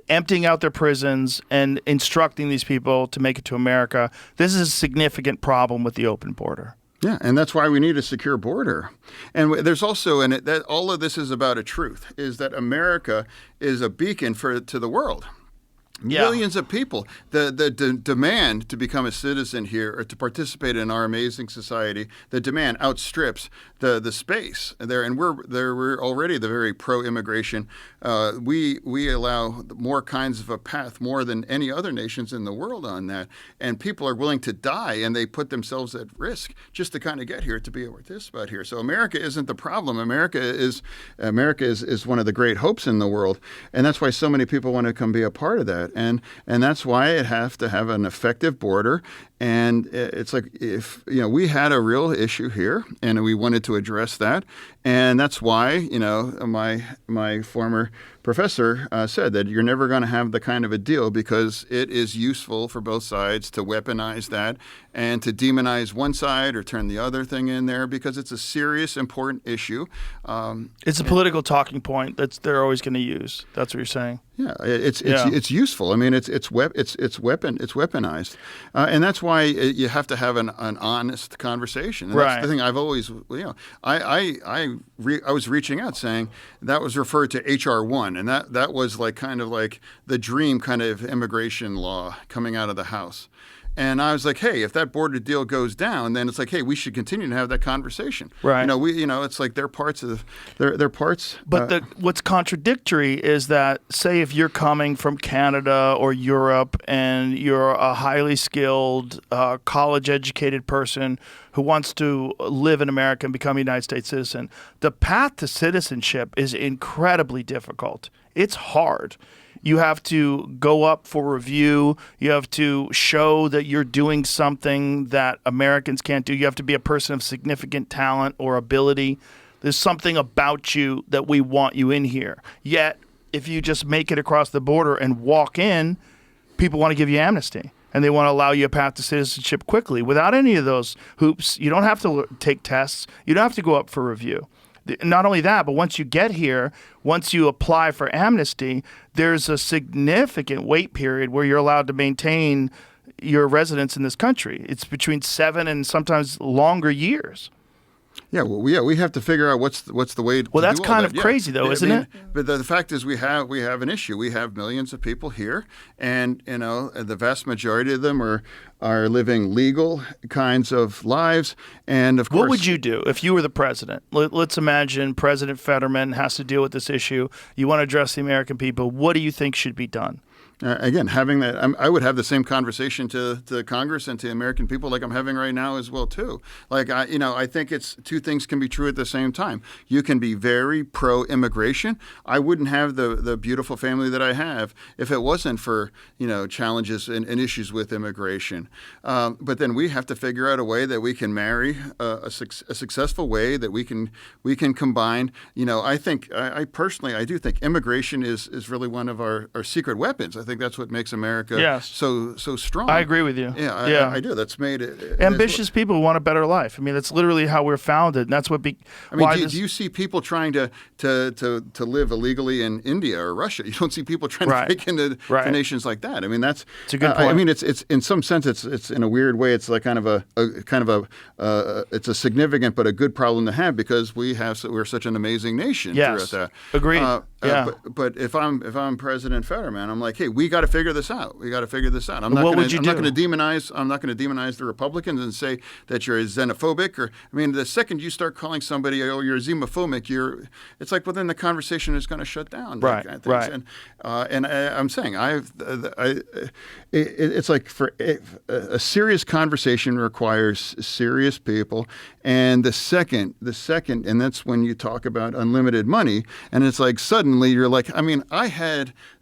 Emptying out their prisons and instructing these people to make it to America. This is a significant problem with the open border. Yeah, and that's why we need a secure border. And there's also, and that all of this is about a truth, is that America is a beacon to the world. Yeah. Millions of people. The demand to become a citizen here or to participate in our amazing society, the demand outstrips the space there. And we're already the very pro-immigration. We allow more kinds of a path, more than any other nations in the world on that. And people are willing to die, and they put themselves at risk just to kind of get here, to be able to participate here. So America isn't the problem. America is one of the great hopes in the world, and that's why so many people want to come be a part of that. And that's why it has to have an effective border. And it's like, if we had a real issue here and we wanted to address that, and that's why my former professor said that you're never going to have the kind of a deal, because it is useful for both sides to weaponize that and to demonize one side or turn the other thing in there, because it's a serious, important issue. It's a political talking point that they're always going to use. That's what you're saying. Yeah, it's useful. I mean, it's weaponized, and that's why you have to have an honest conversation. And right. That's the thing I've always, I was reaching out saying that was referred to HR1, and that was kind of the dream kind of immigration law coming out of the House. And I was like, hey, if that border deal goes down, then it's like, hey, we should continue to have that conversation. Right. It's like they're parts of they're parts. But what's contradictory is that, say, if you're coming from Canada or Europe and you're a highly skilled, college-educated person who wants to live in America and become a United States citizen, the path to citizenship is incredibly difficult. It's hard. You have to go up for review. You have to show that you're doing something that Americans can't do. You have to be a person of significant talent or ability. There's something about you that we want you in here. Yet, if you just make it across the border and walk in, people want to give you amnesty. And they want to allow you a path to citizenship quickly without any of those hoops. You don't have to take tests. You don't have to go up for review. Not only that, but once you get here, once you apply for amnesty, there's a significant wait period where you're allowed to maintain your residence in this country. It's between 7 and sometimes longer years. Yeah, we have to figure out what's the way. Well, that's do all kind that. of crazy, though, isn't it? But the fact is, we have an issue. We have millions of people here, and the vast majority of them are living legal kinds of lives. And of course, what would you do if you were the president? Let's imagine President Fetterman has to deal with this issue. You want to address the American people. What do you think should be done? Again, having that, I would have the same conversation to Congress and to American people like I'm having right now as well too. I think it's two things can be true at the same time. You can be very pro-immigration. I wouldn't have the beautiful family that I have if it wasn't for challenges and issues with immigration. But then we have to figure out a way that we can marry a successful way that we can combine. I personally do think immigration is really one of our secret weapons. I think that's what makes America so strong. I agree with you. Yeah, I do. That's made it. Ambitious people who want a better life. I mean, that's literally how we're founded, and that's what. Do you see people trying to live illegally in India or Russia? You don't see people trying to break into to nations like that. I mean, it's a good point. I mean, it's in some sense, it's in a weird way, it's like it's a significant but a good problem to have, because we're such an amazing nation. Yes, throughout that. Agreed. But if I'm President Fetterman, I'm like, hey, we got to figure this out. I'm not going to demonize the Republicans and say that you're xenophobic. The second you start calling somebody, you're xenophobic, it's like, well, then the conversation is going to shut down. Right. Kind of things. And I'm saying it's like for a serious conversation requires serious people. And the second, and that's when you talk about unlimited money, and it's like suddenly you're like, I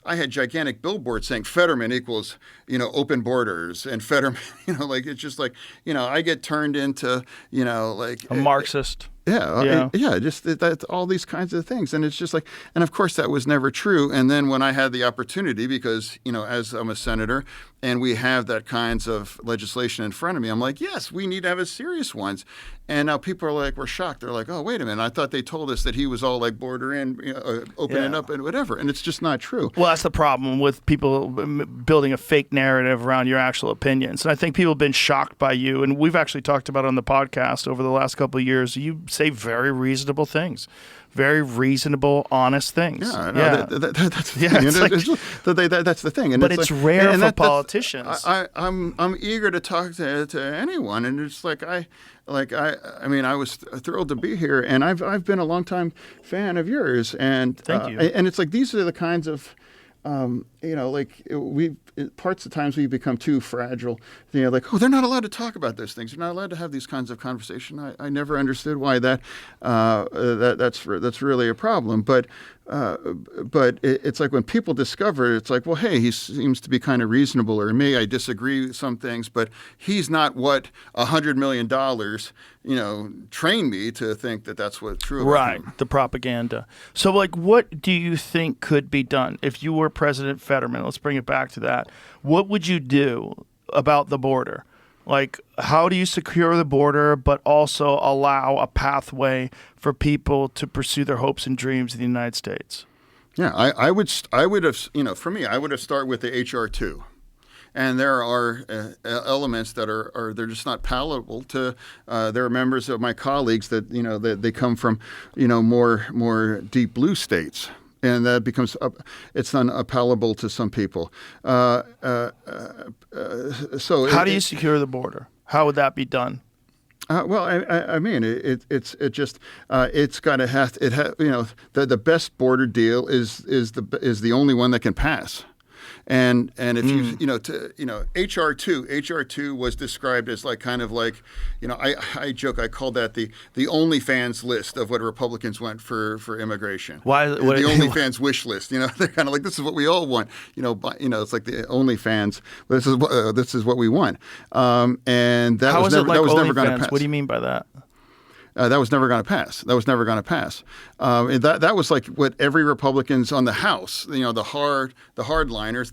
I had gigantic billboards saying Fetterman equals, open borders, and Fetterman, like it's just like, I get turned into, like A Marxist. Just that all these kinds of things. And it's just like, and of course that was never true. And then when I had the opportunity, because, as I'm a senator and we have that kinds of legislation in front of me, I'm like, yes, we need to have a serious ones. And now people are like, we're shocked. They're like, oh, wait a minute. I thought they told us that he was all like border in, opening up and whatever. And it's just not true. Well, that's the problem with people building a fake narrative around your actual opinions. And I think people have been shocked by you. And we've actually talked about on the podcast over the last couple of years, you say very reasonable things. Very reasonable, honest things. That's the thing. And but it's rare for politicians. I'm eager to talk to anyone, and it's like I was thrilled to be here, and I've been a longtime fan of yours, and thank you. And it's like these are the kinds of parts of times we become too fragile. Like, oh, they're not allowed to talk about those things. They're not allowed to have these kinds of conversation. I never understood why that's really a problem. But it's like when people discover it, it's like, well, hey, he seems to be kind of reasonable, or I disagree with some things, but he's not what $100 million, trained me to think that that's what's true about him. The propaganda. So, like, what do you think could be done if you were President Fetterman? Let's bring it back to that. What would you do about the border? Like, how do you secure the border, but also allow a pathway for people to pursue their hopes and dreams in the United States? Yeah, I would have, for me, I would have started with the HR2. And there are elements that are they're just not palatable to. There are members of my colleagues that that they come from more deep blue states, and that becomes it's unpalatable to some people. So how do you secure the border? How would that be done? Well, I mean, it's got to have the best border deal is the only one that can pass. And if HR2 was described as like kind of like, I joke, I called that the OnlyFans list of what Republicans want for immigration. Why the OnlyFans wish list? They're kind of like, this is what we all want. It's like the OnlyFans. This is what we want. And that was never going to pass. What do you mean by that? That was never going to pass. That was like what every Republicans on the House, the hardliners,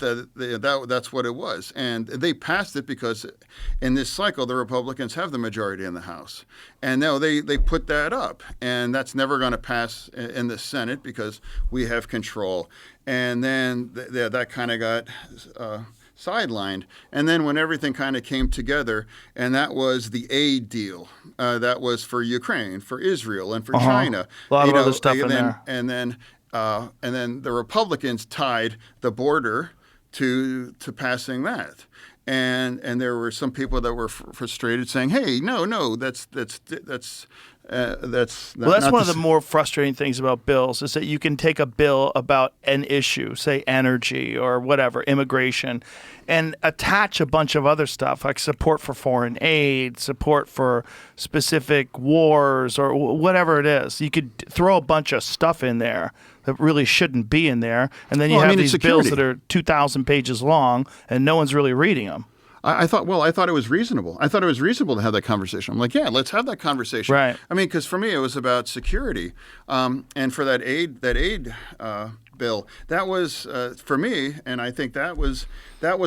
that's what it was. And they passed it because in this cycle, the Republicans have the majority in the House. And now they put that up. And that's never going to pass in the Senate because we have control. And then that kind of got sidelined. And then when everything kind of came together, and that was the aid deal, that was for Ukraine, for Israel, and for China. A lot of other stuff in there. And then the Republicans tied the border to passing that. And there were some people that were frustrated, saying, "Hey, no, that's one of the more frustrating things about bills is that you can take a bill about an issue, say energy or whatever, immigration, and attach a bunch of other stuff like support for foreign aid, support for specific wars, or whatever it is. You could throw a bunch of stuff in there that really shouldn't be in there, and then you have these bills that are 2,000 pages long, and no one's really reading them. I thought it was reasonable. I thought it was reasonable to have that conversation. I'm like, yeah, let's have that conversation. Right. I mean, because for me, it was about security, and for that aid bill, that was for me, and I think that was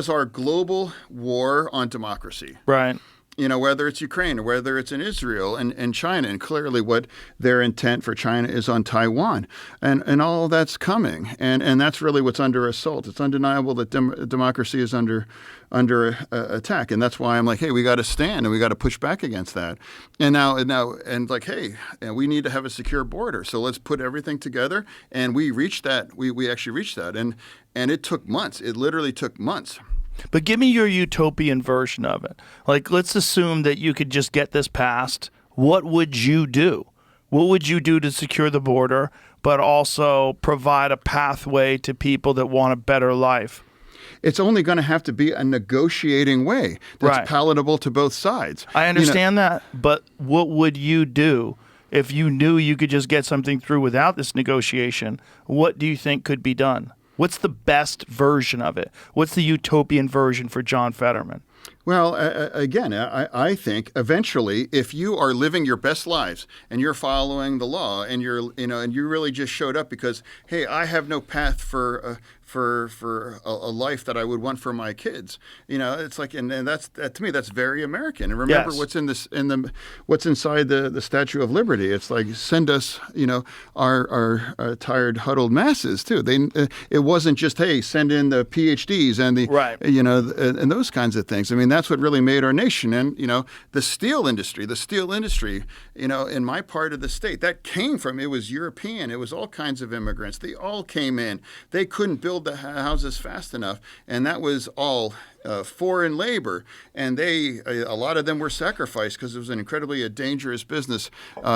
our global war on democracy. Right. Whether it's Ukraine or whether it's in Israel and China, and clearly what their intent for China is on Taiwan, and all of that's coming, and that's really what's under assault. It's undeniable that democracy is under attack, and that's why I'm like, hey, we got to stand and we got to push back against that. And like, hey, we need to have a secure border, so let's put everything together, and we reached that. We actually reached that, and it took months. It literally took months. But give me your utopian version of it. Like, let's assume that you could just get this passed. What would you do? What would you do to secure the border, but also provide a pathway to people that want a better life? It's only going to have to be a negotiating way that's palatable to both sides. I understand that, but what would you do if you knew you could just get something through without this negotiation? What do you think could be done? What's the best version of it? What's the utopian version for John Fetterman? Well, again, I think eventually, if you are living your best lives and you're following the law and and you really just showed up because, hey, I have no path for a life that I would want for my kids. It's like, and that to me, that's very American. And remember Yes. what's inside the Statue of Liberty. It's like, send us, our tired, huddled masses too. It wasn't just, hey, send in the PhDs and the Right. and those kinds of things. I mean, that's what really made our nation. And the steel industry, in my part of the state, that came from, it was European. It was all kinds of immigrants. They all came in. They couldn't build the houses fast enough, and that was all foreign labor, and a lot of them were sacrificed because it was an incredibly dangerous business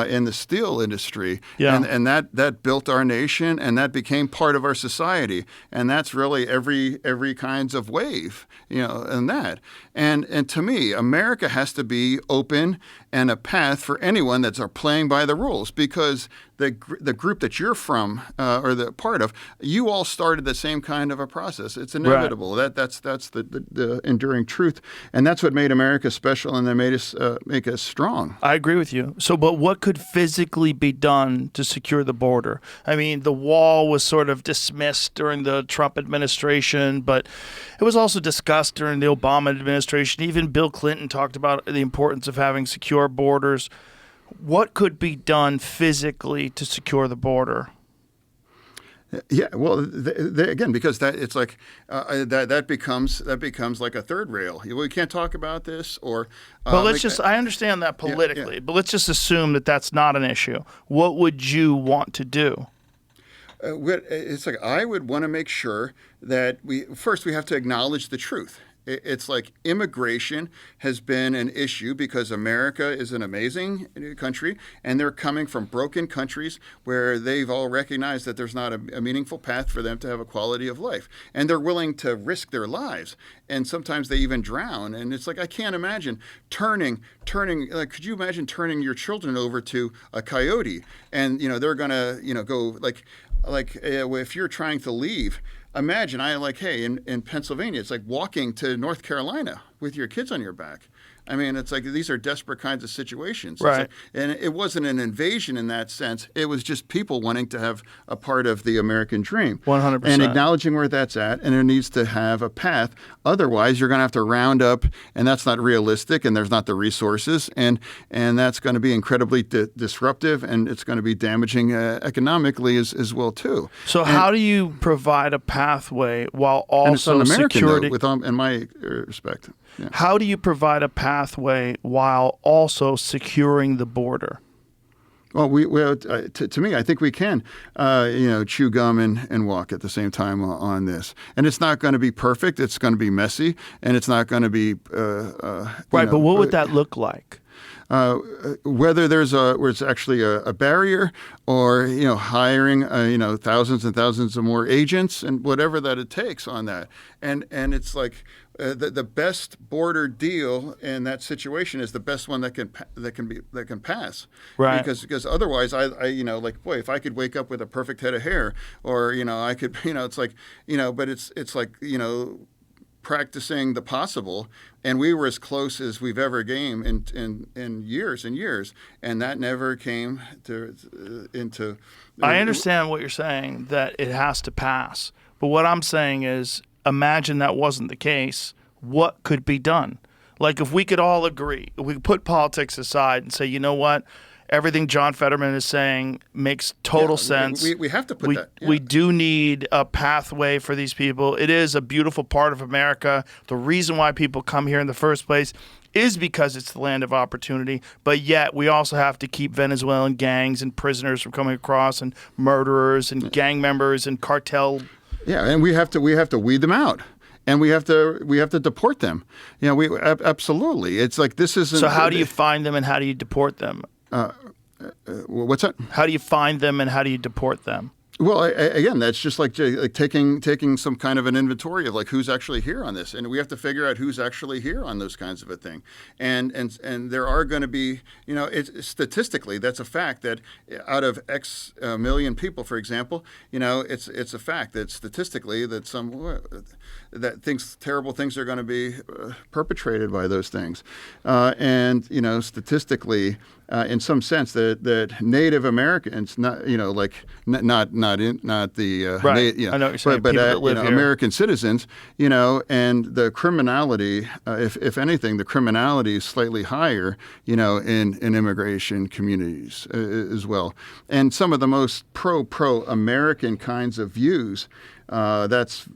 in the steel industry. Yeah. And that built our nation, and that became part of our society, and that's really every kinds of wave, and that. And to me, America has to be open and a path for anyone that's playing by the rules, because the group that you're from or the part of, you all started the same kind of a process. It's inevitable. Right. That's the enduring truth, and that's what made America special, and that made us make us strong. I agree with you. So, but what could physically be done to secure the border? I mean, the wall was sort of dismissed during the Trump administration, but it was also discussed during the Obama administration. Even Bill Clinton talked about the importance of having secure borders. What could be done physically to secure the border? Yeah, well, again, because it's like that becomes like a third rail. We can't talk about this, or. But I understand that politically, but let's just assume that that's not an issue. What would you want to do? It's like, I would want to make sure that we have to acknowledge the truth. It's like, immigration has been an issue because America is an amazing country, and they're coming from broken countries where they've all recognized that there's not a meaningful path for them to have a quality of life. And they're willing to risk their lives. And sometimes they even drown. And it's like, I can't imagine turning, like, could you imagine turning your children over to a coyote? And, they're going to, go if you're trying to leave, imagine, in Pennsylvania, it's like walking to North Carolina with your kids on your back. I mean, it's like, these are desperate kinds of situations. Right. And it wasn't an invasion in that sense. It was just people wanting to have a part of the American dream. 100%. And acknowledging where that's at, and it needs to have a path. Otherwise, you're going to have to round up, and that's not realistic, and there's not the resources, and that's going to be incredibly disruptive, and it's going to be damaging economically as well, too. So how do you provide a pathway while also and it's un-American, security? in my respect. Yeah. How do you provide a pathway while also securing the border? Well, to me, I think we can, chew gum and walk at the same time on this. And it's not going to be perfect. It's going to be messy, and it's not going to be right. But what would that look like? Whether where it's actually a barrier, or hiring thousands and thousands of more agents, and whatever that it takes on that, and it's like. The best border deal in that situation is the best one that can pass. Right. Because otherwise, if I could wake up with a perfect head of hair, or I could, it's like, but it's like, practicing the possible, and we were as close as we've ever came in years and years, and that never came into. I understand what you're saying, that it has to pass, but what I'm saying is, imagine that wasn't the case. What could be done? Like, if we could all agree, if we put politics aside and say, you know what, everything John Fetterman is saying makes total sense. We have to put that. Yeah. We do need a pathway for these people. It is a beautiful part of America. The reason why people come here in the first place is because it's the land of opportunity, but yet we also have to keep Venezuelan gangs and prisoners from coming across, and murderers and gang members and cartel. Yeah, and we have to weed them out, and we have to deport them. Absolutely. It's like, this isn't. So how do you find them and how do you deport them? What's that? How do you find them and how do you deport them? Well, again, that's just like taking some kind of an inventory of like who's actually here on this, and we have to figure out who's actually here on those kinds of a thing. And there are going to be, it's statistically that's a fact that out of X million people, for example, it's a fact that statistically that terrible things are going to be perpetrated by those things, and statistically. In some sense, that Native Americans, not the right. I know what you're saying. but People that live here. American citizens, and the criminality, if anything, the criminality is slightly higher, in immigration communities as well, and some of the most pro American kinds of views. That's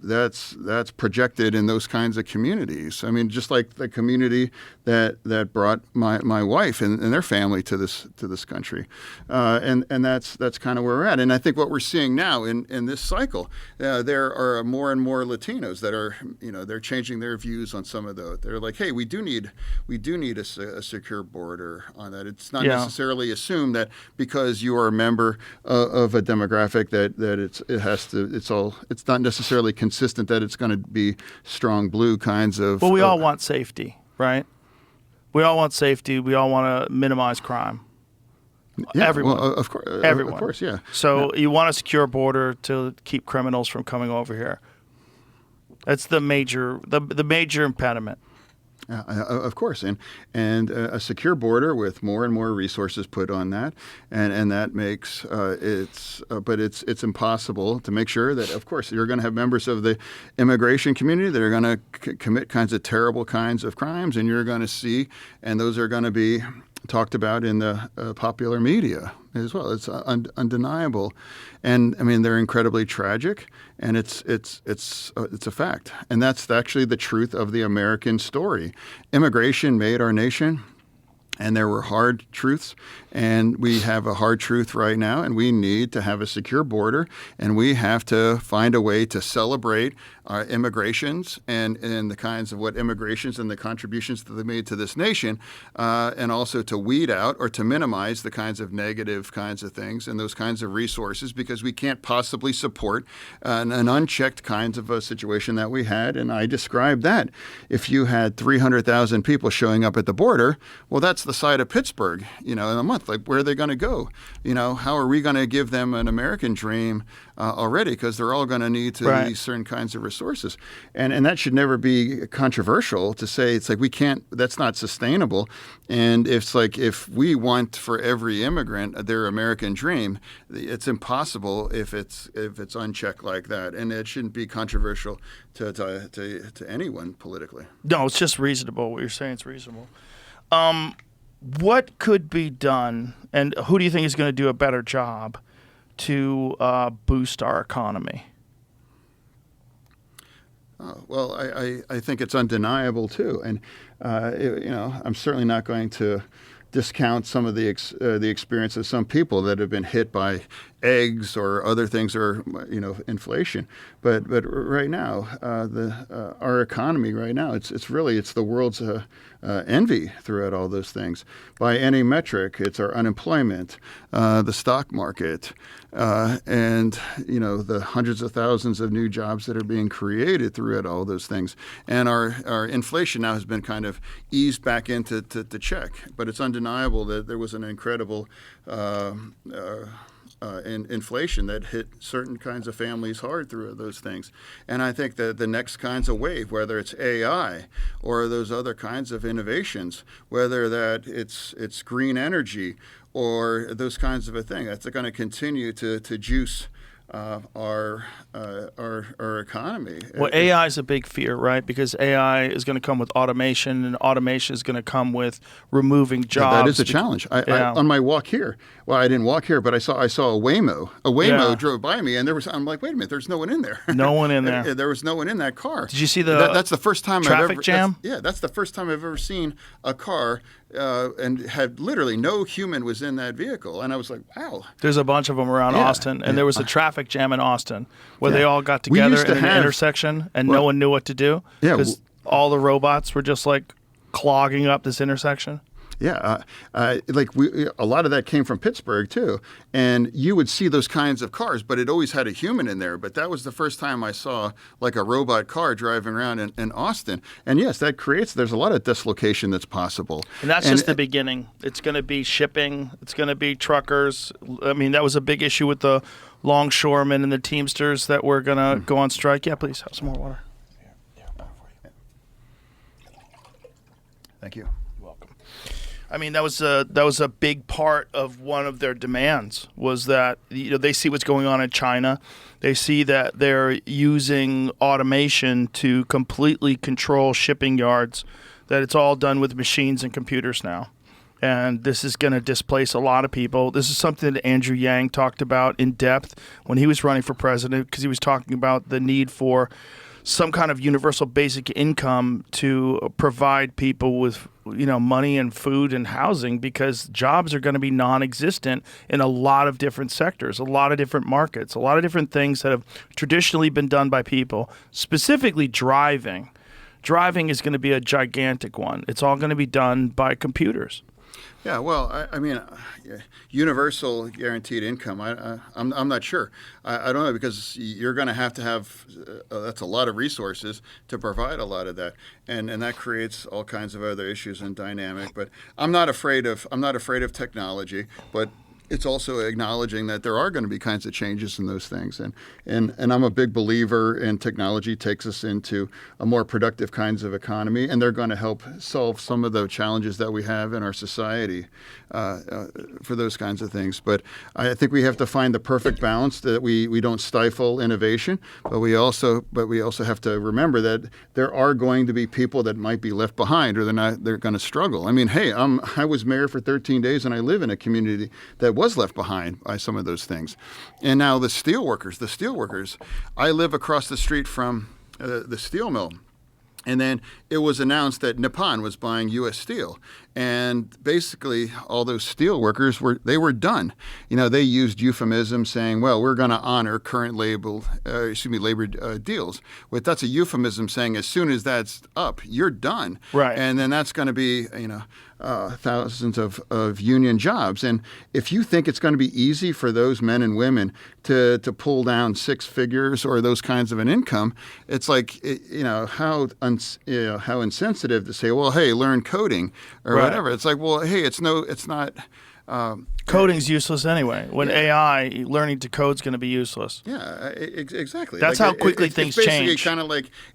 projected in those kinds of communities. I mean, just like the community that brought my wife and their family to this country, and that's kind of where we're at. And I think what we're seeing now in this cycle, there are more and more Latinos that are they're changing their views on some of those. They're like, hey, we do need a secure border on that. It's not necessarily assumed that because you are a member of a demographic that it's not necessarily consistent that it's going to be strong blue kinds of. Well, we all want safety, right? We all want safety. We all want to minimize crime. Yeah, everyone, well, of course, everyone, of course, yeah. So you want a secure border to keep criminals from coming over here. That's the major impediment. Of course, and a secure border with more and more resources put on that, and that makes it's impossible to make sure that, of course, you're going to have members of the immigration community that are going to commit kinds of terrible kinds of crimes, and you're going to see, and those are going to be talked about in the popular media as well. It's undeniable, and I mean they're incredibly tragic, and it's a fact, and that's actually the truth of the American story. Immigration made our nation. And there were hard truths, and we have a hard truth right now, and we need to have a secure border, and we have to find a way to celebrate our immigrations and the kinds of what immigrations and the contributions that they made to this nation, and also to weed out or to minimize the kinds of negative kinds of things and those kinds of resources, because we can't possibly support an unchecked kinds of a situation that we had. And I described that. If you had 300,000 people showing up at the border, well, that's the side of Pittsburgh, in a month. Like, where are they going to go? How are we going to give them an American dream already? Because they're all going to need to use certain kinds of resources. And that should never be controversial to say, it's like, we can't, that's not sustainable. And it's like, if we want for every immigrant their American dream, it's impossible if it's unchecked like that. And it shouldn't be controversial to anyone politically. No, it's just reasonable. What you're saying is reasonable. What could be done, and who do you think is going to do a better job to boost our economy? Well, I think it's undeniable too, and I'm certainly not going to discount some of the experience of some people that have been hit by eggs or other things, or inflation. But right now, our economy right now, it's the world's envy throughout all those things. By any metric, it's our unemployment, the stock market, and the hundreds of thousands of new jobs that are being created throughout all those things. And our inflation now has been kind of eased back into check. But it's undeniable that there was an incredible inflation that hit certain kinds of families hard through those things. And I think that the next kinds of wave, whether it's AI or those other kinds of innovations, whether that it's green energy or those kinds of a thing, that's going to continue to juice our economy. Well, AI is a big fear, right? Because AI is going to come with automation, and automation is going to come with removing jobs. That is a challenge. I, on my walk here, well, I didn't walk here, but I saw a Waymo. A Waymo drove by me, and I'm like, wait a minute, there's no one in there. No one in there. There was no one in that car. Did you see the that's the first time traffic jam? That's the first time I've ever seen a car and had literally no human was in that vehicle, and I was like, wow. There's a bunch of them around Austin, and there was a traffic jam in Austin where they all got together in an intersection, and no one knew what to do because all the robots were just like clogging up this intersection. Yeah, a lot of that came from Pittsburgh too, and you would see those kinds of cars, but it always had a human in there. But that was the first time I saw like a robot car driving around in Austin. And yes, there's a lot of dislocation that's possible. And that's just the beginning. It's going to be shipping. It's going to be truckers. I mean, that was a big issue with the longshoremen and the Teamsters that were going to go on strike. Yeah, please have some more water. Thank you. I mean, that was a big part of one of their demands was that they see what's going on in China. They see that they're using automation to completely control shipping yards, that it's all done with machines and computers now. And this is going to displace a lot of people. This is something that Andrew Yang talked about in depth when he was running for president, because he was talking about the need for some kind of universal basic income to provide people with money and food and housing, because jobs are going to be non-existent in a lot of different sectors, a lot of different markets, a lot of different things that have traditionally been done by people, specifically driving. Driving is going to be a gigantic one. It's all going to be done by computers. Yeah, well, I mean, universal guaranteed income. I'm not sure. I don't know, because you're going to have that's a lot of resources to provide a lot of that, and that creates all kinds of other issues and dynamic. But I'm not afraid of technology, but it's also acknowledging that there are going to be kinds of changes in those things. And I'm a big believer in technology takes us into a more productive kinds of economy, and they're going to help solve some of the challenges that we have in our society for those kinds of things. But I think we have to find the perfect balance, that we don't stifle innovation, but we also have to remember that there are going to be people that might be left behind, or they're going to struggle. I mean, hey, I was mayor for 13 days, and I live in a community that was left behind by some of those things. And now the steelworkers, I live across the street from the steel mill. And then it was announced that Nippon was buying U.S. Steel. And basically, all those steel workers were done. They used euphemisms saying, well, we're going to honor current labor deals. But that's a euphemism saying as soon as that's up, you're done. Right. And then that's going to be, thousands of union jobs. And if you think it's going to be easy for those men and women to pull down six figures or those kinds of an income, it's like, how insensitive to say, well, hey, learn coding or whatever. It's like, well, hey, it's not. Coding's useless anyway. When AI, learning to code is going to be useless. Yeah, exactly. That's how quickly things change.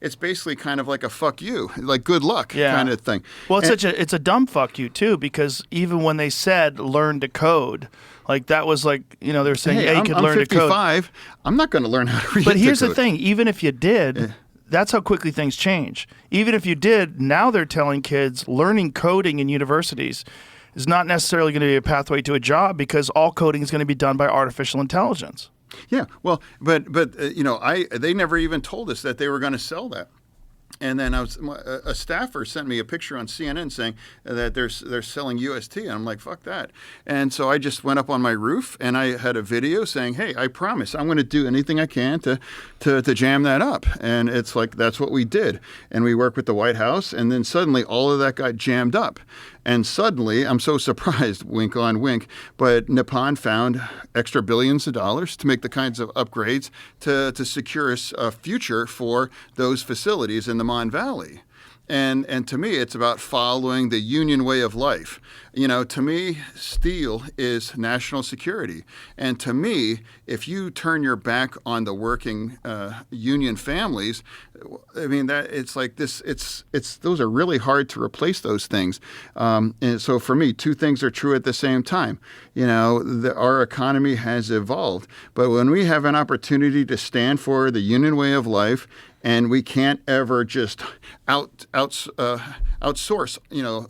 It's basically kind of like a fuck you, like good luck kind of thing. Well, it's a dumb fuck you too, because even when they said learn to code, like that was like, they were saying, hey, you could learn to code. I'm 55. I'm not going to learn how to read. But here's the thing: even if you did. That's how quickly things change. Even if you did, now they're telling kids learning coding in universities is not necessarily going to be a pathway to a job, because all coding is going to be done by artificial intelligence. Yeah, well, but they never even told us that they were going to sell that. And then a staffer sent me a picture on CNN saying that they're selling UST, and I'm like, fuck that. And so I just went up on my roof and I had a video saying, hey, I promise I'm going to do anything I can to jam that up. And it's like, that's what we did. And we worked with the White House, and then suddenly all of that got jammed up. And suddenly, I'm so surprised, wink on wink, but Nippon found extra billions of dollars to make the kinds of upgrades to secure a future for those facilities in the Mon Valley. And to me, it's about following the union way of life. To me, steel is national security. And to me, if you turn your back on the working union families, I mean, that it's like this. It's those are really hard to replace those things. And so for me, two things are true at the same time. Our economy has evolved, but when we have an opportunity to stand for the union way of life, and we can't ever just outsource,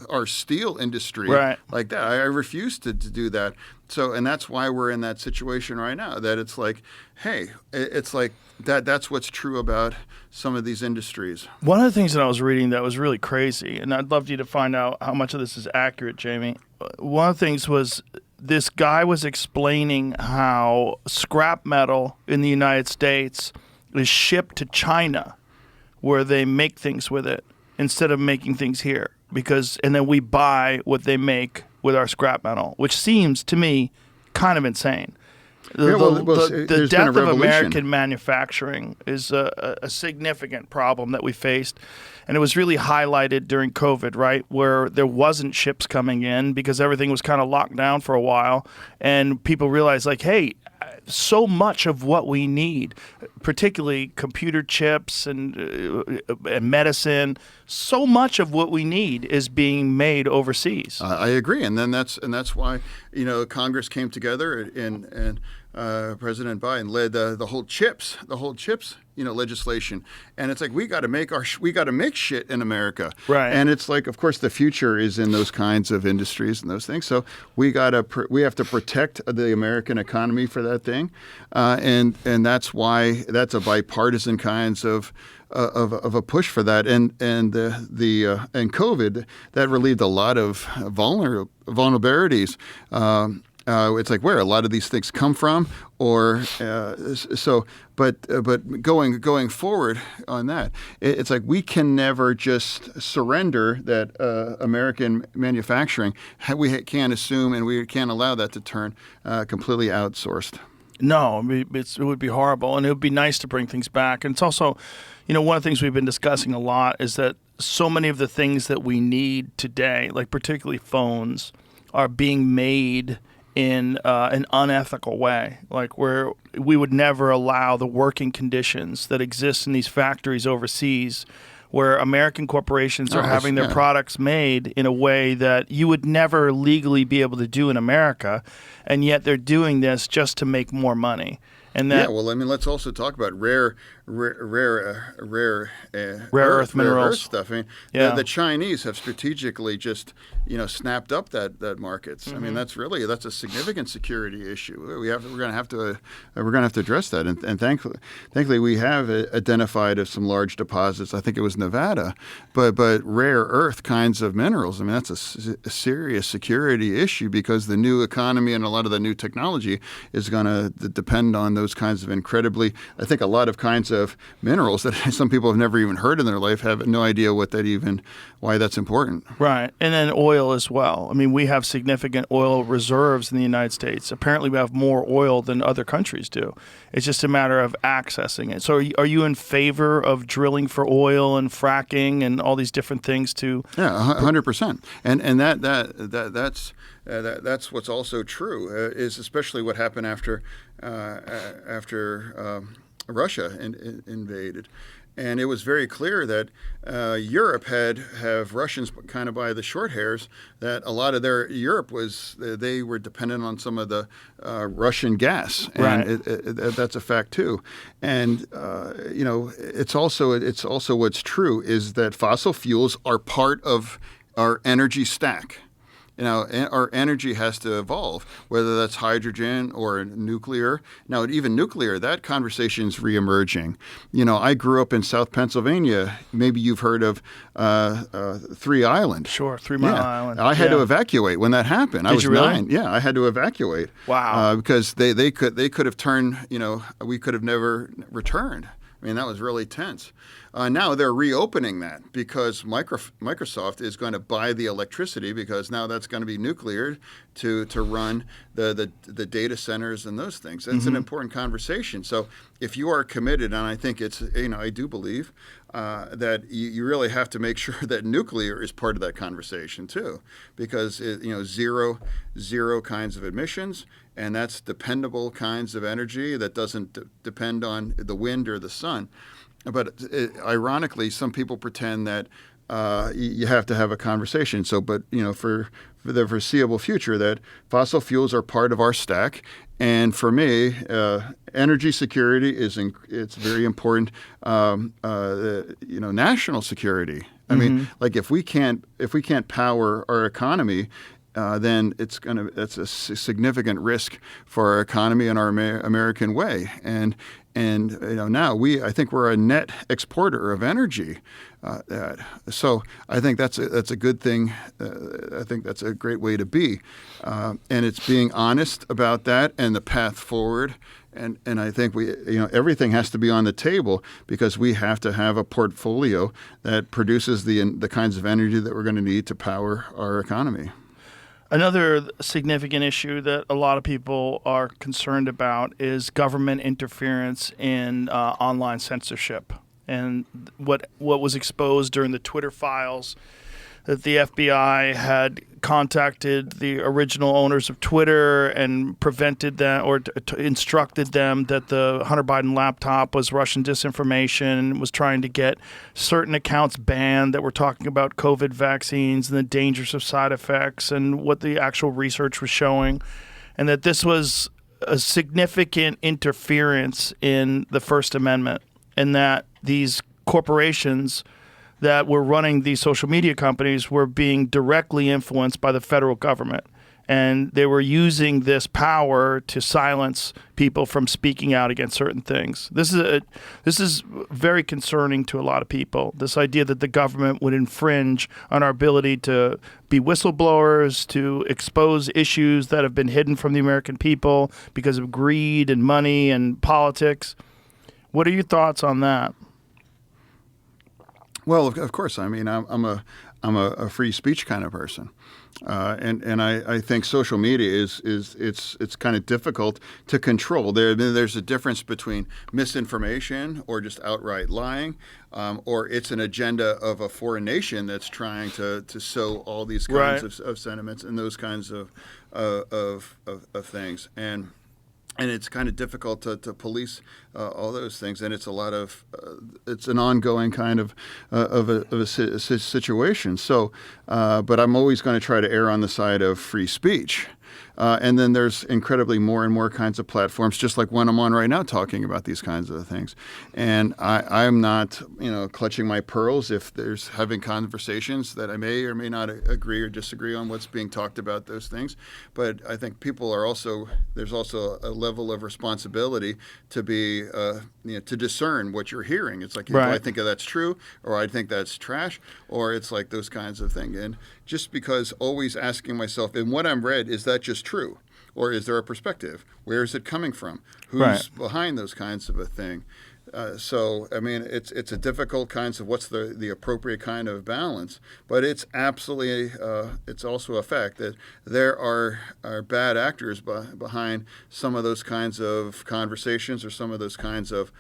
our steel industry like that. I refuse to do that. So, and that's why we're in that situation right now. That it's like, hey, it's like that's what's true about some of these industries. One of the things that I was reading that was really crazy, and I'd love you to find out how much of this is accurate, Jamie. One of the things was this guy was explaining how scrap metal in the United States is shipped to China, where they make things with it instead of making things here. and then we buy what they make with our scrap metal, which seems to me kind of insane. The there's death been a of revolution. American manufacturing is a significant problem that we faced. And it was really highlighted during COVID, right, where there wasn't ships coming in because everything was kind of locked down for a while. And people realized, like, hey, so much of what we need, particularly computer chips and medicine, so much of what we need is being made overseas. I agree, and that's why Congress came together and President Biden led the whole chips legislation, and it's like we got to make shit in America, right? And it's like, of course, the future is in those kinds of industries and those things. So we have to protect the American economy for that thing, and that's why that's a bipartisan kinds of a push for that, and COVID that relieved a lot of vulnerabilities. It's like where a lot of these things come from, but going forward on that, it's like we can never just surrender that American manufacturing. We can't assume and we can't allow that to turn completely outsourced. No, it would be horrible, and it would be nice to bring things back. And it's also, one of the things we've been discussing a lot is that so many of the things that we need today, like particularly phones, are being made in an unethical way, like where we would never allow the working conditions that exist in these factories overseas, where American corporations are having their products made in a way that you would never legally be able to do in America, and yet they're doing this just to make more money. And that, let's also talk about rare earth minerals stuff. I mean, the Chinese have strategically just snapped up that markets. Mm-hmm. I mean, that's a significant security issue. We're going to have to address that. And thankfully we have identified some large deposits. I think it was Nevada, but rare earth kinds of minerals. I mean, that's a serious security issue because the new economy and a lot of the new technology is going to depend on those kinds of incredibly, I think, a lot of kinds of minerals that some people have never even heard in their life, have no idea why that's important. Right. And then oil as well. I mean, we have significant oil reserves in the United States. Apparently we have more oil than other countries do. It's just a matter of accessing it. So are you in favor of drilling for oil and fracking and all these different things to? Yeah, 100%. And that's what's also true, is especially what happened after Russia invaded. And it was very clear that Europe have Russians kind of by the short hairs, that a lot of Europe they were dependent on some of the Russian gas. And right. That's a fact too. And, it's also what's true is that fossil fuels are part of our energy stack. Our energy has to evolve, whether that's hydrogen or nuclear. Now, even nuclear, that conversation's reemerging. I grew up in South Pennsylvania. Maybe you've heard of Three Island. Sure, 3 Mile Island. I had to evacuate when that happened. I was you really? 9. Yeah, I had to evacuate. Wow. Because they could have turned. We could have never returned. I mean, that was really tense. Now they're reopening that because Microsoft is going to buy the electricity because now that's going to be nuclear to run the data centers and those things. It's an important conversation. So if you are committed, and I think it's, I do believe that you really have to make sure that nuclear is part of that conversation too, because zero kinds of emissions. And that's dependable kinds of energy that doesn't depend on the wind or the sun. But ironically, some people pretend that you have to have a conversation. So, but for the foreseeable future, that fossil fuels are part of our stack. And for me, energy security it's very important. National security. I mean, like if we can't power our economy, then that's a significant risk for our economy and our American way. And now I think we're a net exporter of energy. So I think that's a good thing. I think that's a great way to be. And it's being honest about that and the path forward And I think everything has to be on the table because we have to have a portfolio that produces the kinds of energy that we're going to need to power our economy. Another significant issue that a lot of people are concerned about is government interference in online censorship. And what was exposed during the Twitter files, that the FBI had contacted the original owners of Twitter and prevented them or instructed them that the Hunter Biden laptop was Russian disinformation, was trying to get certain accounts banned that were talking about COVID vaccines and the dangers of side effects and what the actual research was showing, and that this was a significant interference in the First Amendment, and that these corporations that were running these social media companies were being directly influenced by the federal government. And they were using this power to silence people from speaking out against certain things. This is very concerning to a lot of people. This idea that the government would infringe on our ability to be whistleblowers, to expose issues that have been hidden from the American people because of greed and money and politics. What are your thoughts on that? Well, of course. I mean, I'm a free speech kind of person, and I think social media it's kind of difficult to control. There's a difference between misinformation or just outright lying, or it's an agenda of a foreign nation that's trying to sow all these kinds of sentiments and those kinds of things. And it's kind of difficult to police all those things, and it's a lot of it's an ongoing kind of a situation. So, but I'm always going to try to err on the side of free speech. And then there's incredibly more and more kinds of platforms, just like one I'm on right now, talking about these kinds of things. And I'm not, clutching my pearls if there's having conversations that I may or may not agree or disagree on what's being talked about those things. But I think people are there's also a level of responsibility to be, to discern what you're hearing. It's like, do I think that's true, or I think that's trash, or it's like those kinds of things. And just because always asking myself, in what I'm read, is that just true? Or is there a perspective? Where is it coming from? Who's behind those kinds of a thing? So, I mean, it's a difficult kinds of what's the appropriate kind of balance. But it's absolutely, it's also a fact that there are bad actors behind some of those kinds of conversations or some of those kinds of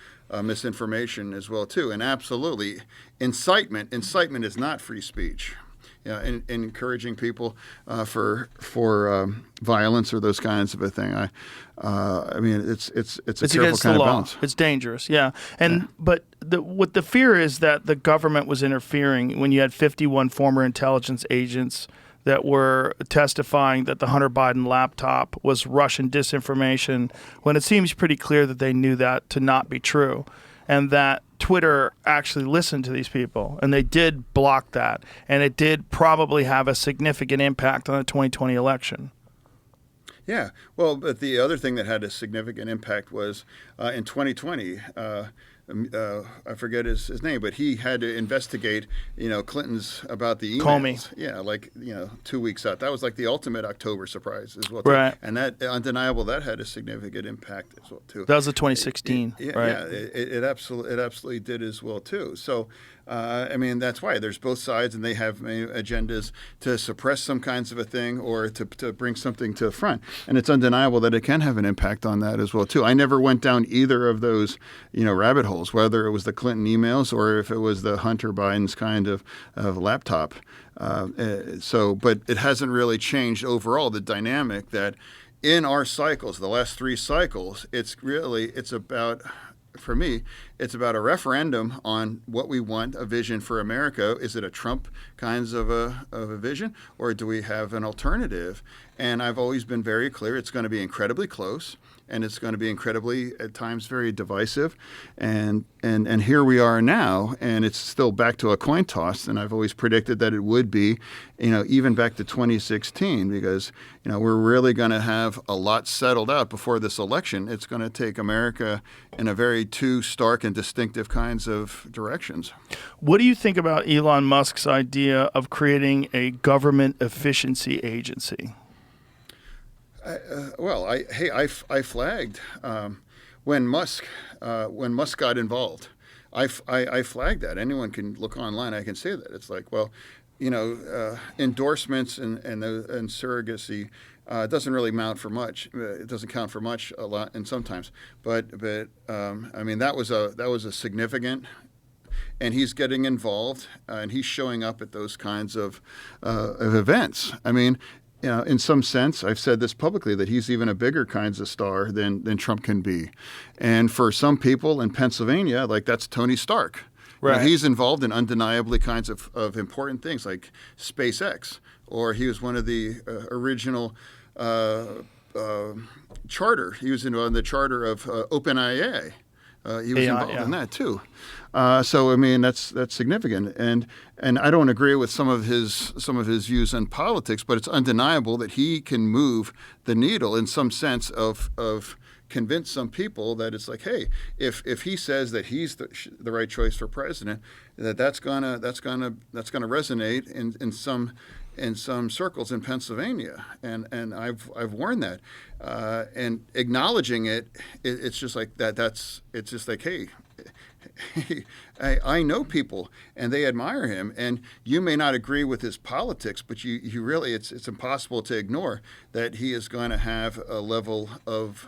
misinformation as well, too. And absolutely, incitement is not free speech. And encouraging people for violence or those kinds of a thing. I mean, it's a careful kind of balance. It's dangerous, yeah. But what the fear is that the government was interfering when you had 51 former intelligence agents that were testifying that the Hunter Biden laptop was Russian disinformation, when it seems pretty clear that they knew that to not be true, and that Twitter actually listened to these people, and they did block that, and it did probably have a significant impact on the 2020 election. Yeah, well, but the other thing that had a significant impact was in 2020, I forget his name, but he had to investigate, Clinton's about the emails. Comey. Yeah, 2 weeks out. That was like the ultimate October surprise as well. Right. And that, undeniable, that had a significant impact as well, too. That was the 2016, right? Yeah, it absolutely did as well, too. So, I mean, that's why there's both sides, and they have agendas to suppress some kinds of a thing or to bring something to the front. And it's undeniable that it can have an impact on that as well, too. I never went down either of those, rabbit holes, whether it was the Clinton emails or if it was the Hunter Biden's kind of laptop. But it hasn't really changed overall the dynamic that in our cycles, the last 3 cycles, it's about, for me, it's about a referendum on what we want, a vision for America. Is it a Trump kinds of a vision, or do we have an alternative? And I've always been very clear it's going to be incredibly close, and it's going to be incredibly, at times, very divisive. And here we are now, and it's still back to a coin toss. And I've always predicted that it would be, even back to 2016, because, we're really going to have a lot settled out before this election. It's going to take America in a very two stark and distinctive kinds of directions. What do you think about Elon Musk's idea of creating a government efficiency agency? I flagged when Musk got involved, I flagged that. Anyone can look online. I can say that. It's like, well, endorsements and surrogacy doesn't really mount for much. It doesn't count for much a lot, and sometimes. But I mean, that was a significant. And he's getting involved, and he's showing up at those kinds of events. I mean, in some sense, I've said this publicly, that he's even a bigger kinds of star than Trump can be. And for some people in Pennsylvania, like, that's Tony Stark. Right. He's involved in undeniably kinds of important things like SpaceX, or he was one of the original charter. He was in the charter of OpenAI. He was involved in that too. So I mean, that's significant, and I don't agree with some of his views on politics, but it's undeniable that he can move the needle in some sense of convince some people that it's like, hey, if he says that he's the right choice for president, that's gonna resonate in some circles in Pennsylvania, and I've warned that, and acknowledging it's just like that. It's just like, hey, I know people and they admire him, and you may not agree with his politics, but you really, it's impossible to ignore that he is going to have a level of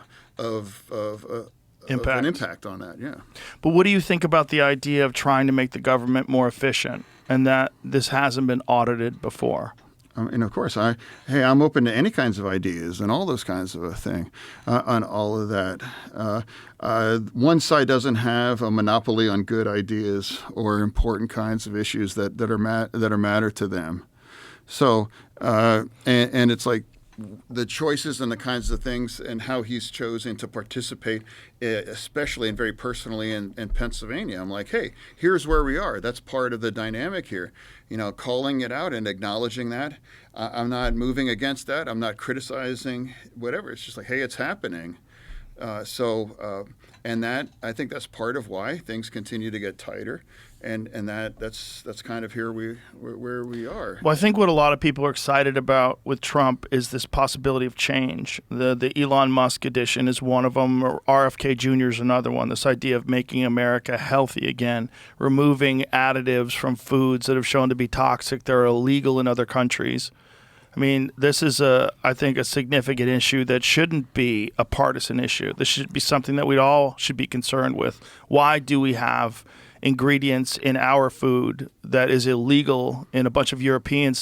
impact. An impact on that. Yeah. But what do you think about the idea of trying to make the government more efficient, and that this hasn't been audited before? And of course, I'm open to any kinds of ideas and all those kinds of a thing on all of that. One side doesn't have a monopoly on good ideas or important kinds of issues that are matter to them. So, and it's like, the choices and the kinds of things and how he's chosen to participate, especially and very personally in Pennsylvania. I'm like, hey, here's where we are. That's part of the dynamic here. Calling it out and acknowledging that. I'm not moving against that. I'm not criticizing whatever. It's just like, hey, it's happening. And that, I think that's part of why things continue to get tighter. And that's kind of where we are. Well, I think what a lot of people are excited about with Trump is this possibility of change. The Elon Musk edition is one of them, or RFK Jr. is another one. This idea of making America healthy again, removing additives from foods that have shown to be toxic, that are illegal in other countries. I mean, this is I think a significant issue that shouldn't be a partisan issue. This should be something that we all should be concerned with. Why do we have ingredients in our food that is illegal in a bunch of European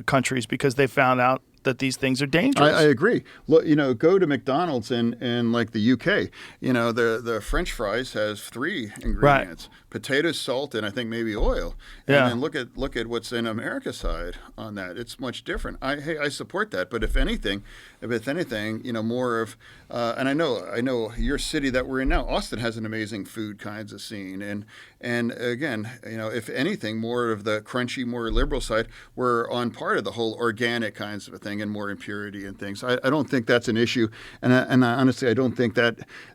countries because they found out that these things are dangerous? I agree. Look, go to McDonald's in like the UK. The French fries has 3 ingredients: potatoes, salt, and I think maybe oil. Yeah. And then look at what's in America's side on that. It's much different. I support that. But if anything, more of and I know your city that we're in now, Austin, has an amazing food kinds of scene. And again, if anything, more of the crunchy, more liberal side, we're on part of the whole organic kinds of a thing and more impurity and things. I don't think that's an issue. And honestly, I don't think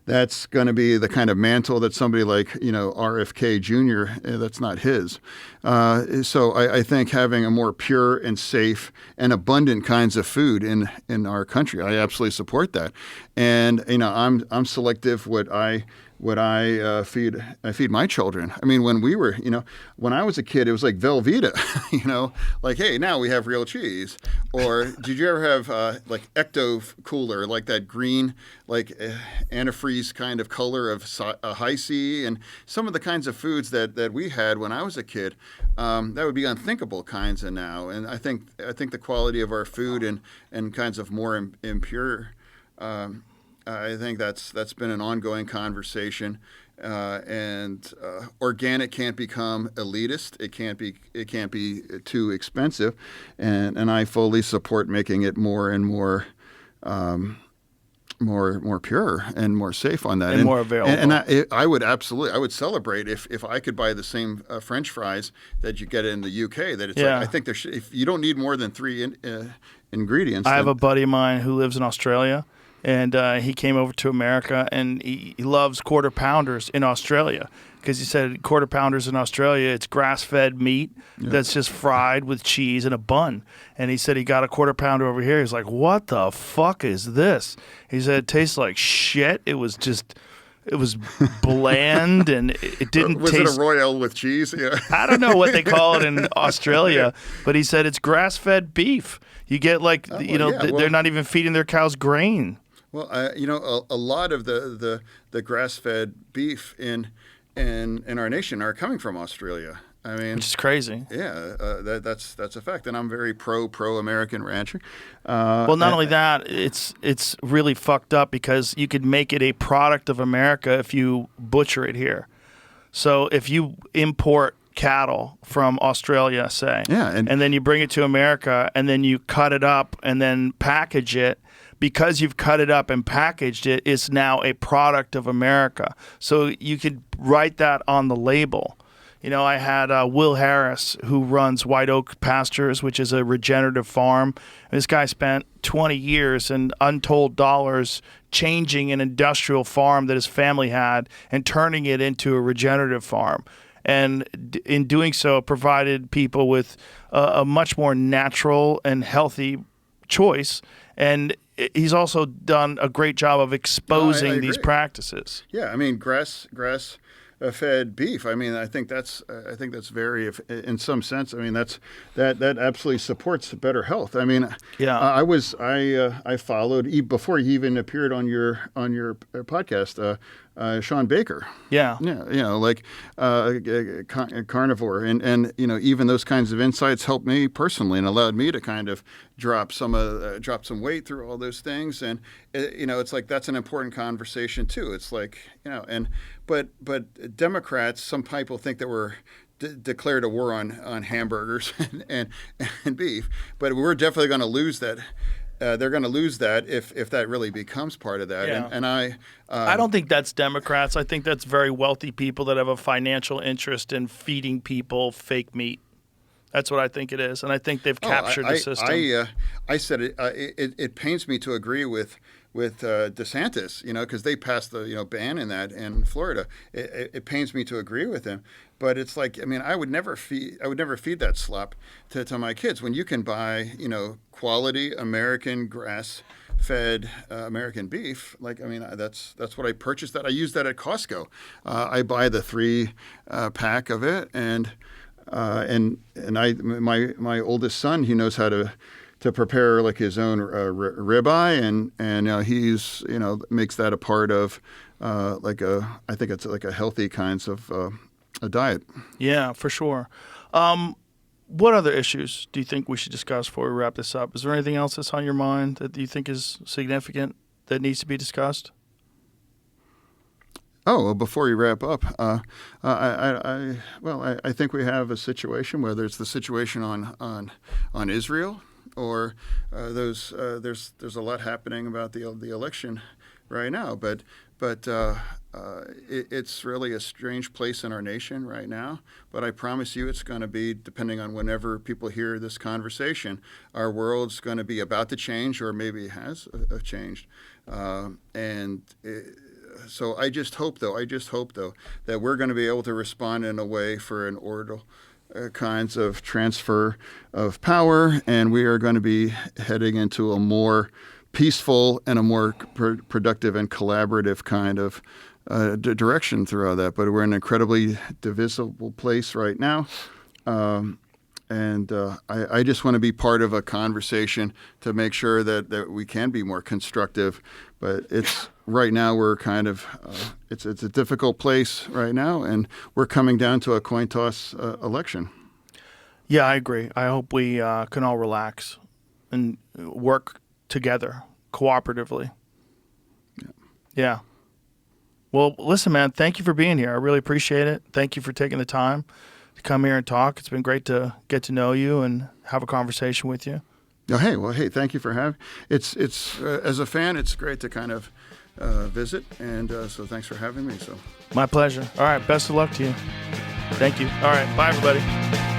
that's going to be the kind of mantle that somebody like, RFK Jr., that's not his. So I think having a more pure and safe and abundant kinds of food in our country, I absolutely support that. And, I'm selective what I feed my children. I mean, when when I was a kid, it was like Velveeta, like, hey, now we have real cheese. Or did you ever have like Ecto Cooler, like that green, like antifreeze kind of color of Hi-C, and some of the kinds of foods that we had when I was a kid, that would be unthinkable kinds of now. And I think the quality of our food and kinds of more impure. I think that's been an ongoing conversation, and organic can't become elitist. It can't be too expensive, and I fully support making it more and more pure and more safe on that, and more available. And I would celebrate if I could buy the same French fries that you get in the UK. That it's like, I think if you don't need more than 3 ingredients. I have a buddy of mine who lives in Australia. And he came over to America, and he loves Quarter Pounders in Australia because he said Quarter Pounders in Australia, it's grass-fed meat that's just fried with cheese and a bun. And he said he got a Quarter Pounder over here. He's like, what the fuck is this? He said it tastes like shit. It was just It was bland, and it didn't Was taste. it a Royale with cheese? Yeah. I don't know what they call it in Australia, but he said it's grass-fed beef. You get like, they're not even feeding their cows grain. Well, a lot of the grass-fed beef in our nation are coming from Australia. I mean, Which is crazy. Yeah, that's a fact, and I'm very pro-American rancher. Well, not only that, it's really fucked up because you could make it a product of America if you butcher it here. So if you import cattle from Australia, say, and then you bring it to America, and then you cut it up and then package it, because you've cut it up and packaged it, it's now a product of America. So you could write that on the label. You know, I had Will Harris, who runs White Oak Pastures, which is a regenerative farm. This guy spent 20 years and untold dollars changing an industrial farm that his family had and turning it into a regenerative farm. And in doing so, provided people with a much more natural and healthy choice. And he's also done a great job of exposing these practices. Yeah, I mean, grass-fed beef. I mean, I think that's very, in some sense. I mean, that absolutely supports better health. I mean, I followed before he even appeared on your podcast. Sean Baker. Yeah. Like carnivore, and even those kinds of insights helped me personally and allowed me to kind of drop some weight through all those things, and it's like that's an important conversation too. It's like but Democrats, some people think that we're declared a war on hamburgers and beef, but we're definitely going to lose that. They're going to lose that if that really becomes part of that. Yeah. And I don't think that's Democrats. I think that's very wealthy people that have a financial interest in feeding people fake meat. That's what I think it is, and I think they've captured the system. I said it pains me to agree with DeSantis, because they passed the ban in that in Florida. It pains me to agree with him, but it's like, I mean, I would never feed that slop to my kids when you can buy quality American grass-fed American beef. Like, I mean, that's what I purchased. That I use that at Costco. I buy the 3 pack of it, and my oldest son, he knows how to prepare like his own ribeye, and he's makes that a part of I think it's like a healthy kinds of a diet. Yeah, for sure. What other issues do you think we should discuss before we wrap this up? Is there anything else that's on your mind that you think is significant that needs to be discussed? Oh, well, before you wrap up, I think we have a situation, whether it's the situation on Israel or there's a lot happening about the election right now, but it's really a strange place in our nation right now. But I promise you, it's going to be, depending on whenever people hear this conversation, our world's going to be about to change, or maybe it has changed, so I just hope, though, that we're going to be able to respond in a way for an order kinds of transfer of power, and we are going to be heading into a more peaceful and a more productive and collaborative kind of direction throughout that. But we're in an incredibly divisible place right now. And I just want to be part of a conversation to make sure that we can be more constructive. But it's right now we're kind of it's a difficult place right now, and we're coming down to a coin toss election. Yeah, I agree. I hope we can all relax and work together cooperatively. Yeah. Well, listen, man, thank you for being here. I really appreciate it. Thank you for taking the time to come here and talk. It's been great to get to know you and have a conversation with you. Oh, hey, thank you for having. It's as a fan, it's great to kind of visit, and so thanks for having me. So my pleasure. All right, best of luck to you. Thank you. All right, bye everybody.